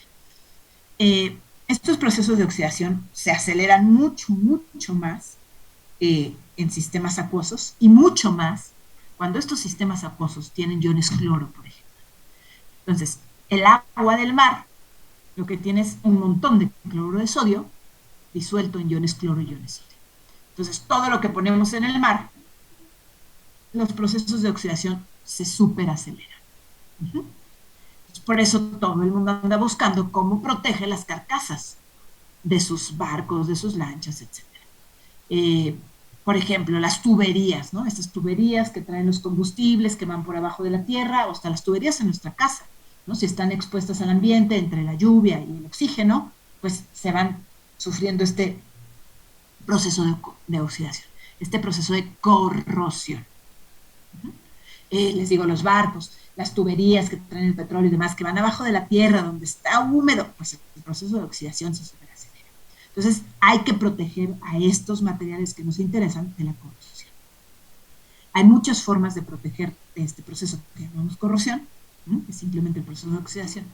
Estos procesos de oxidación se aceleran mucho, mucho más en sistemas acuosos y mucho más cuando estos sistemas acuosos tienen iones cloro, por ejemplo. Entonces, el agua del mar lo que tiene es un montón de cloruro de sodio disuelto en iones cloro y iones sodio. Entonces, todo lo que ponemos en el mar, los procesos de oxidación se superaceleran. Por eso todo el mundo anda buscando cómo protege las carcasas de sus barcos, de sus lanchas, etc. Por ejemplo, las tuberías, ¿no? Estas tuberías que traen los combustibles que van por abajo de la tierra, o hasta las tuberías en nuestra casa, ¿no? Si están expuestas al ambiente entre la lluvia y el oxígeno, pues se van sufriendo este proceso de oxidación, este proceso de corrosión. Les digo, los barcos, las tuberías que traen el petróleo y demás, que van abajo de la tierra, donde está húmedo, pues el proceso de oxidación se superacelera. Entonces, hay que proteger a estos materiales que nos interesan de la corrosión. Hay muchas formas de proteger este proceso que llamamos corrosión, ¿no? Que es simplemente el proceso de oxidación.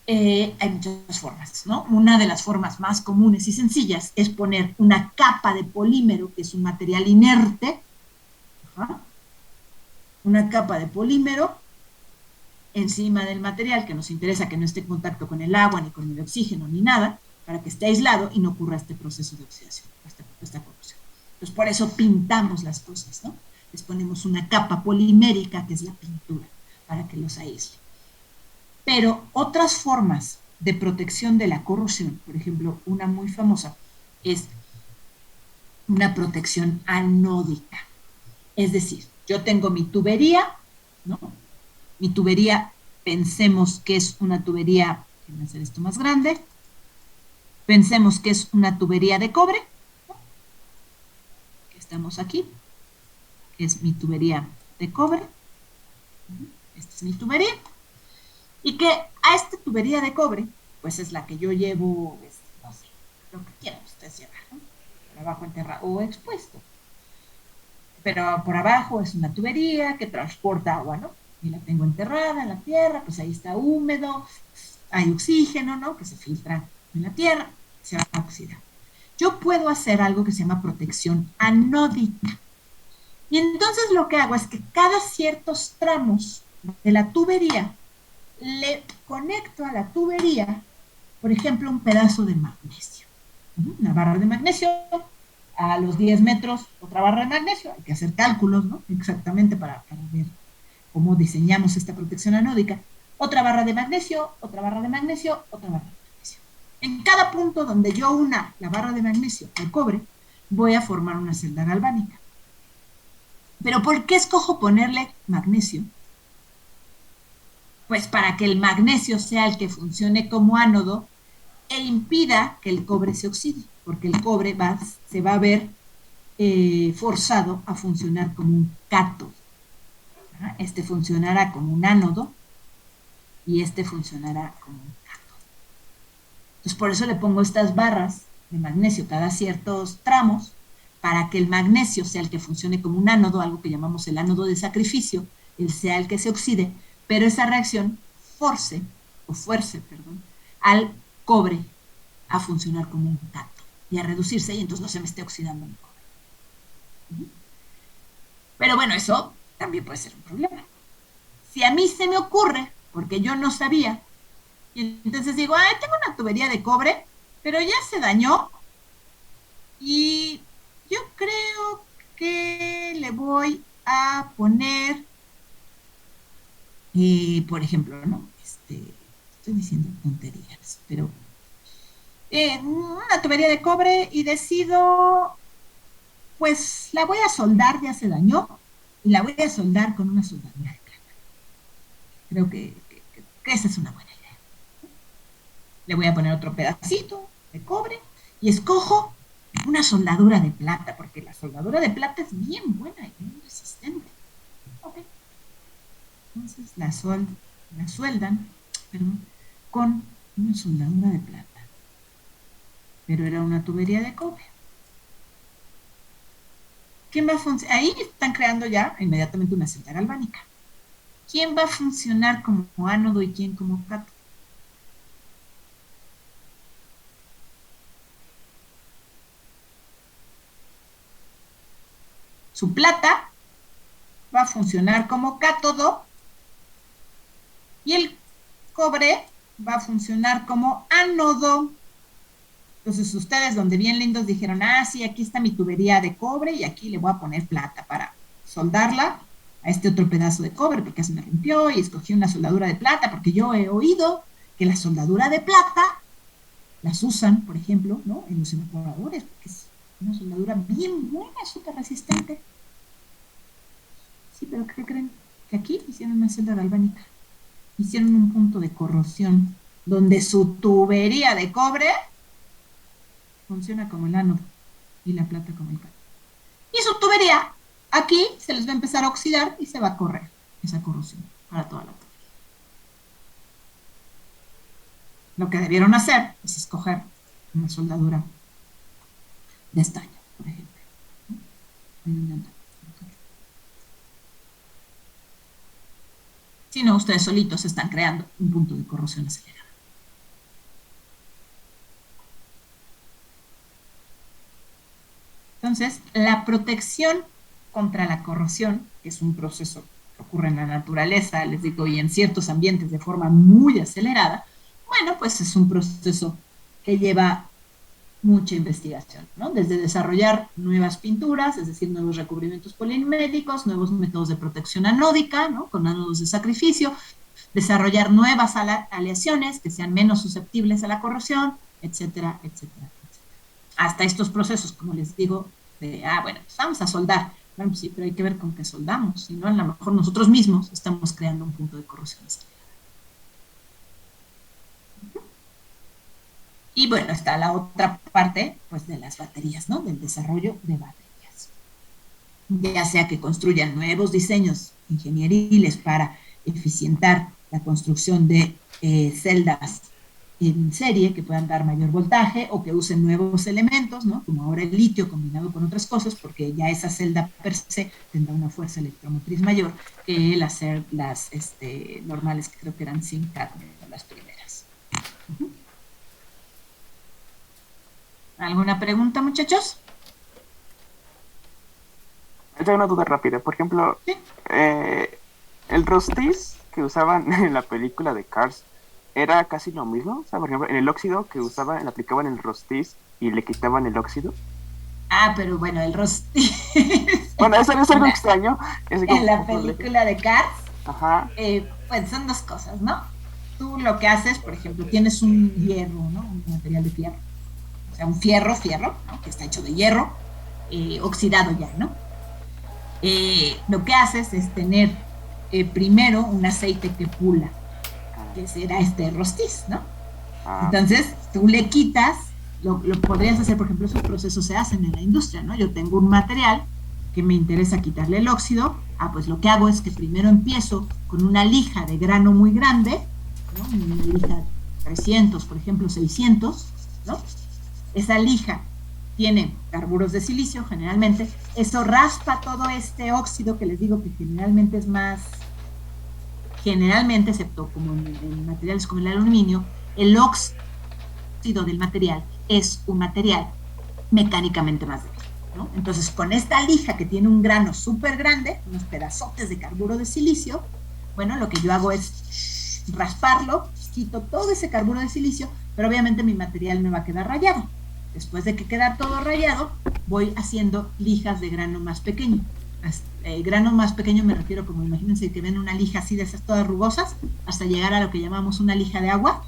Hay muchas formas, ¿no? Una de las formas más comunes y sencillas es poner una capa de polímero, que es un material inerte, una capa de polímero encima del material que nos interesa que no esté en contacto con el agua, ni con el oxígeno, ni nada, para que esté aislado y no ocurra este proceso de oxidación, esta corrosión. Entonces, por eso pintamos las cosas, ¿no? Les ponemos una capa polimérica, que es la pintura, para que los aísle. Pero otras formas de protección de la corrosión, por ejemplo, una muy famosa, es una protección anódica. Es decir, yo tengo mi tubería, ¿no? Mi tubería, pensemos que es una tubería, déjenme hacer esto más grande, pensemos que es una tubería de cobre, ¿no? Que estamos aquí, que es mi tubería de cobre. Esta es mi tubería. Y que a esta tubería de cobre, pues es la que yo llevo, no sé, lo que quieran ustedes llevar, ¿no? Por abajo enterrado o expuesto. Pero por abajo es una tubería que transporta agua, ¿no? Y la tengo enterrada en la tierra, pues ahí está húmedo, hay oxígeno, ¿no? Que se filtra en la tierra, se va a oxidar. Yo puedo hacer algo que se llama protección anódica. Y entonces lo que hago es que cada ciertos tramos de la tubería le conecto a la tubería, por ejemplo, un pedazo de magnesio. Una barra de magnesio, a los 10 metros otra barra de magnesio, hay que hacer cálculos, ¿no? Exactamente para ver cómo diseñamos esta protección anódica. Otra barra de magnesio, otra barra de magnesio, otra barra de magnesio. En cada punto donde yo una la barra de magnesio al cobre, voy a formar una celda galvánica. ¿Pero por qué escojo ponerle magnesio? Pues para que el magnesio sea el que funcione como ánodo e impida que el cobre se oxide, porque el cobre se va a ver forzado a funcionar como un cátodo. Este funcionará como un ánodo y este funcionará como un cátodo. Entonces, por eso le pongo estas barras de magnesio cada ciertos tramos, para que el magnesio sea el que funcione como un ánodo, algo que llamamos el ánodo de sacrificio, él sea el que se oxide, pero esa reacción fuerce al cobre a funcionar como un cátodo y a reducirse, y entonces no se me esté oxidando el cobre. Pero bueno, eso también puede ser un problema. Si a mí se me ocurre, porque yo no sabía, y entonces digo, tengo una tubería de cobre, pero ya se dañó, y yo creo que le voy a poner, por ejemplo, ¿no? Estoy diciendo tonterías, pero una tubería de cobre y decido, pues la voy a soldar, ya se dañó, y la voy a soldar con una soldadura de plata. Creo que esa es una buena idea. Le voy a poner otro pedacito de cobre y escojo una soldadura de plata, porque la soldadura de plata es bien buena y bien resistente. Okay. Entonces la sueldan, con una soldadura de plata. Pero era una tubería de cobre. ¿Quién va a funcionar? Ahí están creando ya inmediatamente una celda galvánica. ¿Quién va a funcionar como ánodo y quién como cátodo? Su plata va a funcionar como cátodo y el cobre va a funcionar como ánodo. Entonces ustedes, donde bien lindos, dijeron, sí, aquí está mi tubería de cobre y aquí le voy a poner plata para soldarla a este otro pedazo de cobre porque se me rompió, y escogí una soldadura de plata porque yo he oído que la soldadura de plata las usan, por ejemplo, ¿no? En los evaporadores, porque es una soldadura bien buena, súper resistente. Sí, pero ¿qué creen? Que aquí hicieron una celda galvánica. Hicieron un punto de corrosión donde su tubería de cobre funciona como el ánodo y la plata como el cátodo. Y su tubería aquí se les va a empezar a oxidar y se va a correr esa corrosión para toda la tubería. Lo que debieron hacer es escoger una soldadura de estaño, por ejemplo. Si no, ustedes solitos están creando un punto de corrosión acelerada. Entonces, la protección contra la corrosión, que es un proceso que ocurre en la naturaleza, les digo, y en ciertos ambientes de forma muy acelerada, bueno, pues es un proceso que lleva mucha investigación, ¿no? Desde desarrollar nuevas pinturas, es decir, nuevos recubrimientos poliméricos, nuevos métodos de protección anódica, ¿no? Con ánodos de sacrificio, desarrollar nuevas aleaciones que sean menos susceptibles a la corrosión, etcétera, etcétera, etcétera. Hasta estos procesos, como les digo, bueno, pues vamos a soldar Bueno, pues sí, pero hay que ver con qué soldamos, si no, a lo mejor nosotros mismos estamos creando un punto de corrosión. Y bueno, está la otra parte, pues de las baterías, ¿no? Del desarrollo de baterías. Ya sea que construyan nuevos diseños ingenieriles para eficientar la construcción de celdas en serie que puedan dar mayor voltaje o que usen nuevos elementos, ¿no? Como ahora el litio combinado con otras cosas, porque ya esa celda per se tendrá una fuerza electromotriz mayor que las normales, que creo que eran sin cadmio, las primeras. Uh -huh. ¿Alguna pregunta, muchachos? Tengo una duda rápida. Por ejemplo, Sí. el Rostis que usaban en la película de Cars era casi lo mismo. O sea, por ejemplo, en el óxido que usaban, le aplicaban el Rostis y le quitaban el óxido. Ah, pero bueno, el Rostis. Bueno, eso es algo extraño. Es En la como película de Cars, ajá. pues son dos cosas, ¿no? Tú lo que haces, por ejemplo, tienes un hierro, ¿no? Un material de fierro. O sea, un fierro, ¿no? Que está hecho de hierro, oxidado ya, ¿no? Lo que haces es tener primero un aceite que pula, que será este Rostis, ¿no? Entonces, tú le quitas, lo podrías hacer, por ejemplo, esos procesos se hacen en la industria, ¿no? Yo tengo un material que me interesa quitarle el óxido, pues lo que hago es que primero empiezo con una lija de grano muy grande, ¿no? Una lija 300, por ejemplo, 600, ¿no? Esa lija tiene carburos de silicio, generalmente, eso raspa todo este óxido que les digo que generalmente es más, generalmente, excepto como en materiales como el aluminio, el óxido del material es un material mecánicamente más débil, ¿no? Entonces, con esta lija que tiene un grano súper grande, unos pedazotes de carburo de silicio, bueno, lo que yo hago es rasparlo, quito todo ese carburo de silicio, pero obviamente mi material me va a quedar rayado. Después de que queda todo rayado, voy haciendo lijas de grano más pequeño. Grano más pequeño me refiero como, imagínense que ven una lija así de esas todas rugosas, hasta llegar a lo que llamamos una lija de agua,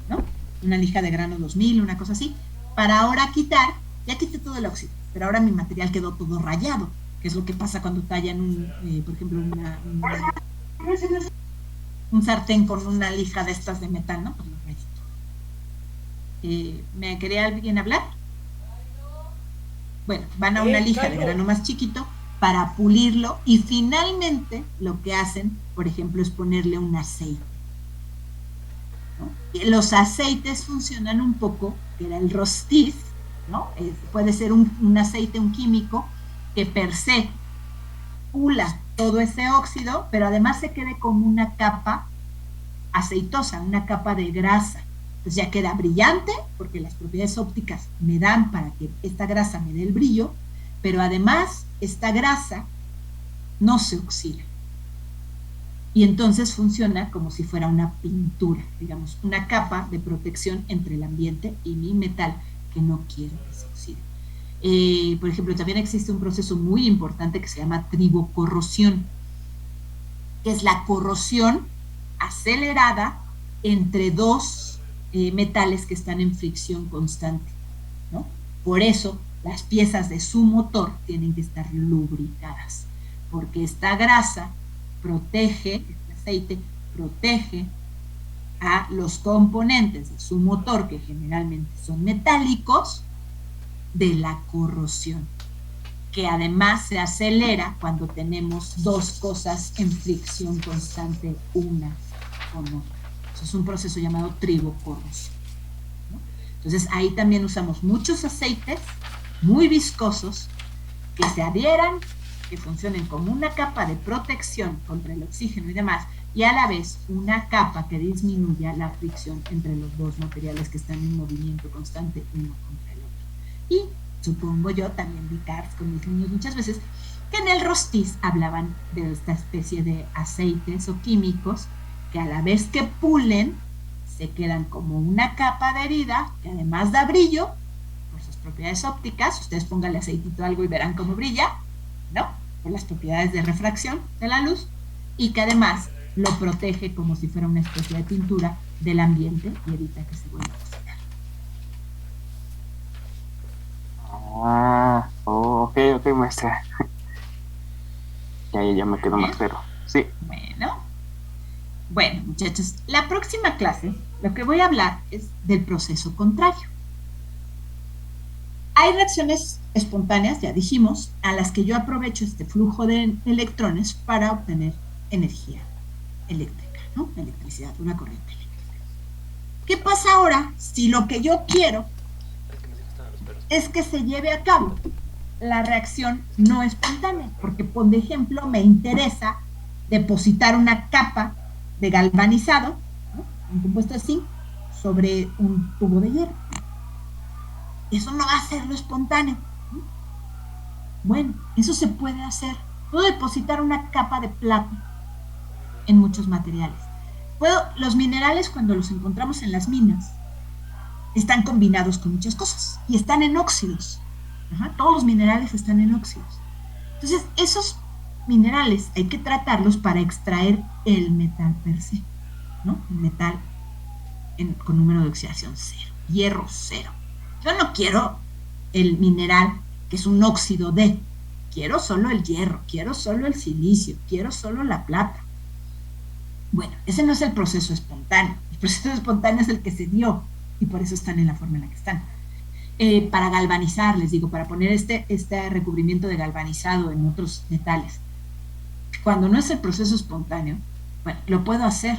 ¿no? Una lija de grano 2000, una cosa así, para ahora quitar, ya quité todo el óxido, pero ahora mi material quedó todo rayado, que es lo que pasa cuando tallan, por ejemplo, un sartén con una lija de estas de metal, ¿no? Pues ¿me quería alguien hablar? Bueno, van a una lija de grano más chiquito para pulirlo y finalmente lo que hacen, por ejemplo, es ponerle un aceite. ¿No? Los aceites funcionan un poco, que era el Rostis, ¿no? Puede ser un aceite, un químico, que per se pula todo ese óxido, pero además se quede como una capa aceitosa, una capa de grasa. Entonces ya queda brillante, porque las propiedades ópticas me dan para que esta grasa me dé el brillo, pero además esta grasa no se oxida. Y entonces funciona como si fuera una pintura, digamos, una capa de protección entre el ambiente y mi metal que no quiero que se oxide. Por ejemplo, también existe un proceso muy importante que se llama tribocorrosión, que es la corrosión acelerada entre dos metales que están en fricción constante, ¿no? Por eso las piezas de su motor tienen que estar lubricadas, porque esta grasa protege, el aceite protege a los componentes de su motor, que generalmente son metálicos, de la corrosión, que además se acelera cuando tenemos dos cosas en fricción constante una con otra. Eso es un proceso llamado tribocorrosión, ¿no? Entonces ahí también usamos muchos aceites muy viscosos que se adhieran, que funcionen como una capa de protección contra el oxígeno y demás, y a la vez una capa que disminuya la fricción entre los dos materiales que están en movimiento constante uno contra el otro. Y supongo yo, también vi Cars con mis niños muchas veces, que en el Rostis hablaban de esta especie de aceites o químicos que a la vez que pulen, se quedan como una capa adherida, que además da brillo, por sus propiedades ópticas. Ustedes pónganle aceitito a algo y verán cómo brilla, ¿no? Por las propiedades de refracción de la luz, y que además lo protege como si fuera una especie de pintura del ambiente y evita que se vuelva a oxidar. Ok, maestra. ya me quedó más claro. Sí. Bueno, muchachos, la próxima clase lo que voy a hablar es del proceso contrario. Hay reacciones espontáneas, ya dijimos, a las que yo aprovecho este flujo de electrones para obtener energía eléctrica, ¿no? Electricidad, una corriente eléctrica. ¿Qué pasa ahora si lo que yo quiero es que se lleve a cabo la reacción no espontánea? Porque, por ejemplo, me interesa depositar una capa de galvanizado, ¿no? Un compuesto de zinc sobre un tubo de hierro. Eso no va a ser lo espontáneo, ¿no? Bueno, eso se puede hacer. Puedo depositar una capa de plata en muchos materiales. Los minerales, cuando los encontramos en las minas, están combinados con muchas cosas y están en óxidos. Todos los minerales están en óxidos. Entonces, esos minerales hay que tratarlos para extraer el metal per se, ¿no? El metal con número de oxidación 0, hierro 0. Yo no quiero el mineral que es un óxido de, quiero solo el hierro, quiero solo el silicio, quiero solo la plata. Bueno, ese no es el proceso espontáneo. El proceso espontáneo es el que se dio y por eso están en la forma en la que están. Para galvanizar, les digo, para poner este recubrimiento de galvanizado en otros metales, cuando no es el proceso espontáneo, bueno, lo puedo hacer,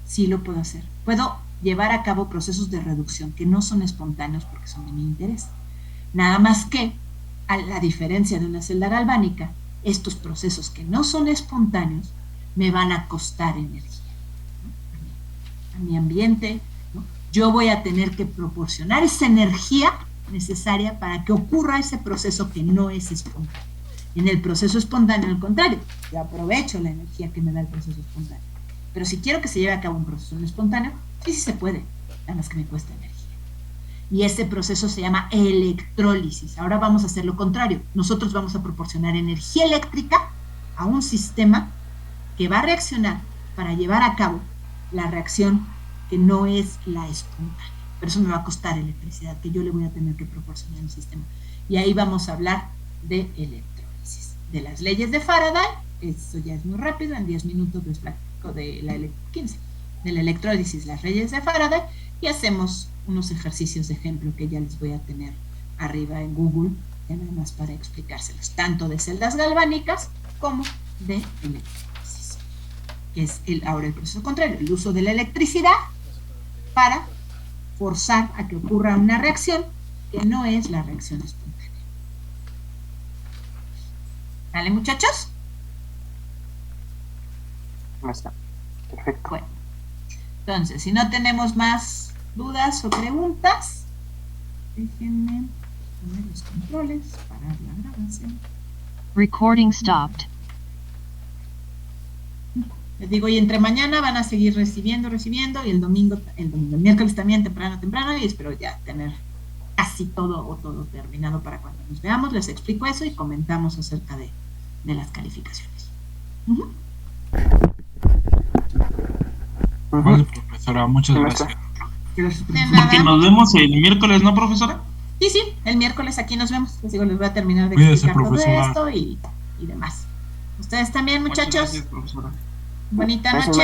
sí lo puedo hacer. Puedo llevar a cabo procesos de reducción que no son espontáneos porque son de mi interés. Nada más que, a la diferencia de una celda galvánica, estos procesos que no son espontáneos me van a costar energía, ¿no? A mi ambiente, ¿no? Yo voy a tener que proporcionar esa energía necesaria para que ocurra ese proceso que no es espontáneo. En el proceso espontáneo, al contrario, yo aprovecho la energía que me da el proceso espontáneo. Pero si quiero que se lleve a cabo un proceso no espontáneo, sí se puede, nada más que me cuesta energía. Y ese proceso se llama electrólisis. Ahora vamos a hacer lo contrario. Nosotros vamos a proporcionar energía eléctrica a un sistema que va a reaccionar para llevar a cabo la reacción que no es la espontánea. Pero eso me va a costar electricidad que yo le voy a tener que proporcionar al sistema. Y ahí vamos a hablar de electrólisis, de las leyes de Faraday. Eso ya es muy rápido, en 10 minutos les platico de la 15, de la electrólisis, las leyes de Faraday, y hacemos unos ejercicios de ejemplo que ya les voy a tener arriba en Google, ya nada más para explicárselos, tanto de celdas galvánicas como de electrólisis, que es ahora el proceso contrario, el uso de la electricidad para forzar a que ocurra una reacción que no es la reacción espontánea. ¿Vale, muchachos? Perfecto. Bueno, entonces, si no tenemos más dudas o preguntas, déjenme poner los controles para la grabación. Recording stopped. Les digo, y entre mañana van a seguir recibiendo, y el miércoles también temprano, y espero ya tener casi todo terminado para cuando nos veamos. Les explico eso y comentamos acerca de las calificaciones. Vale, profesora, muchas gracias. Porque nos vemos el miércoles, ¿no, profesora? Sí, el miércoles aquí nos vemos. Les digo, les voy a terminar de Cuídese, explicar todo profesora. esto y demás. Ustedes también, muchachos. Muchas gracias, profesora. Bonita Gracias, noche.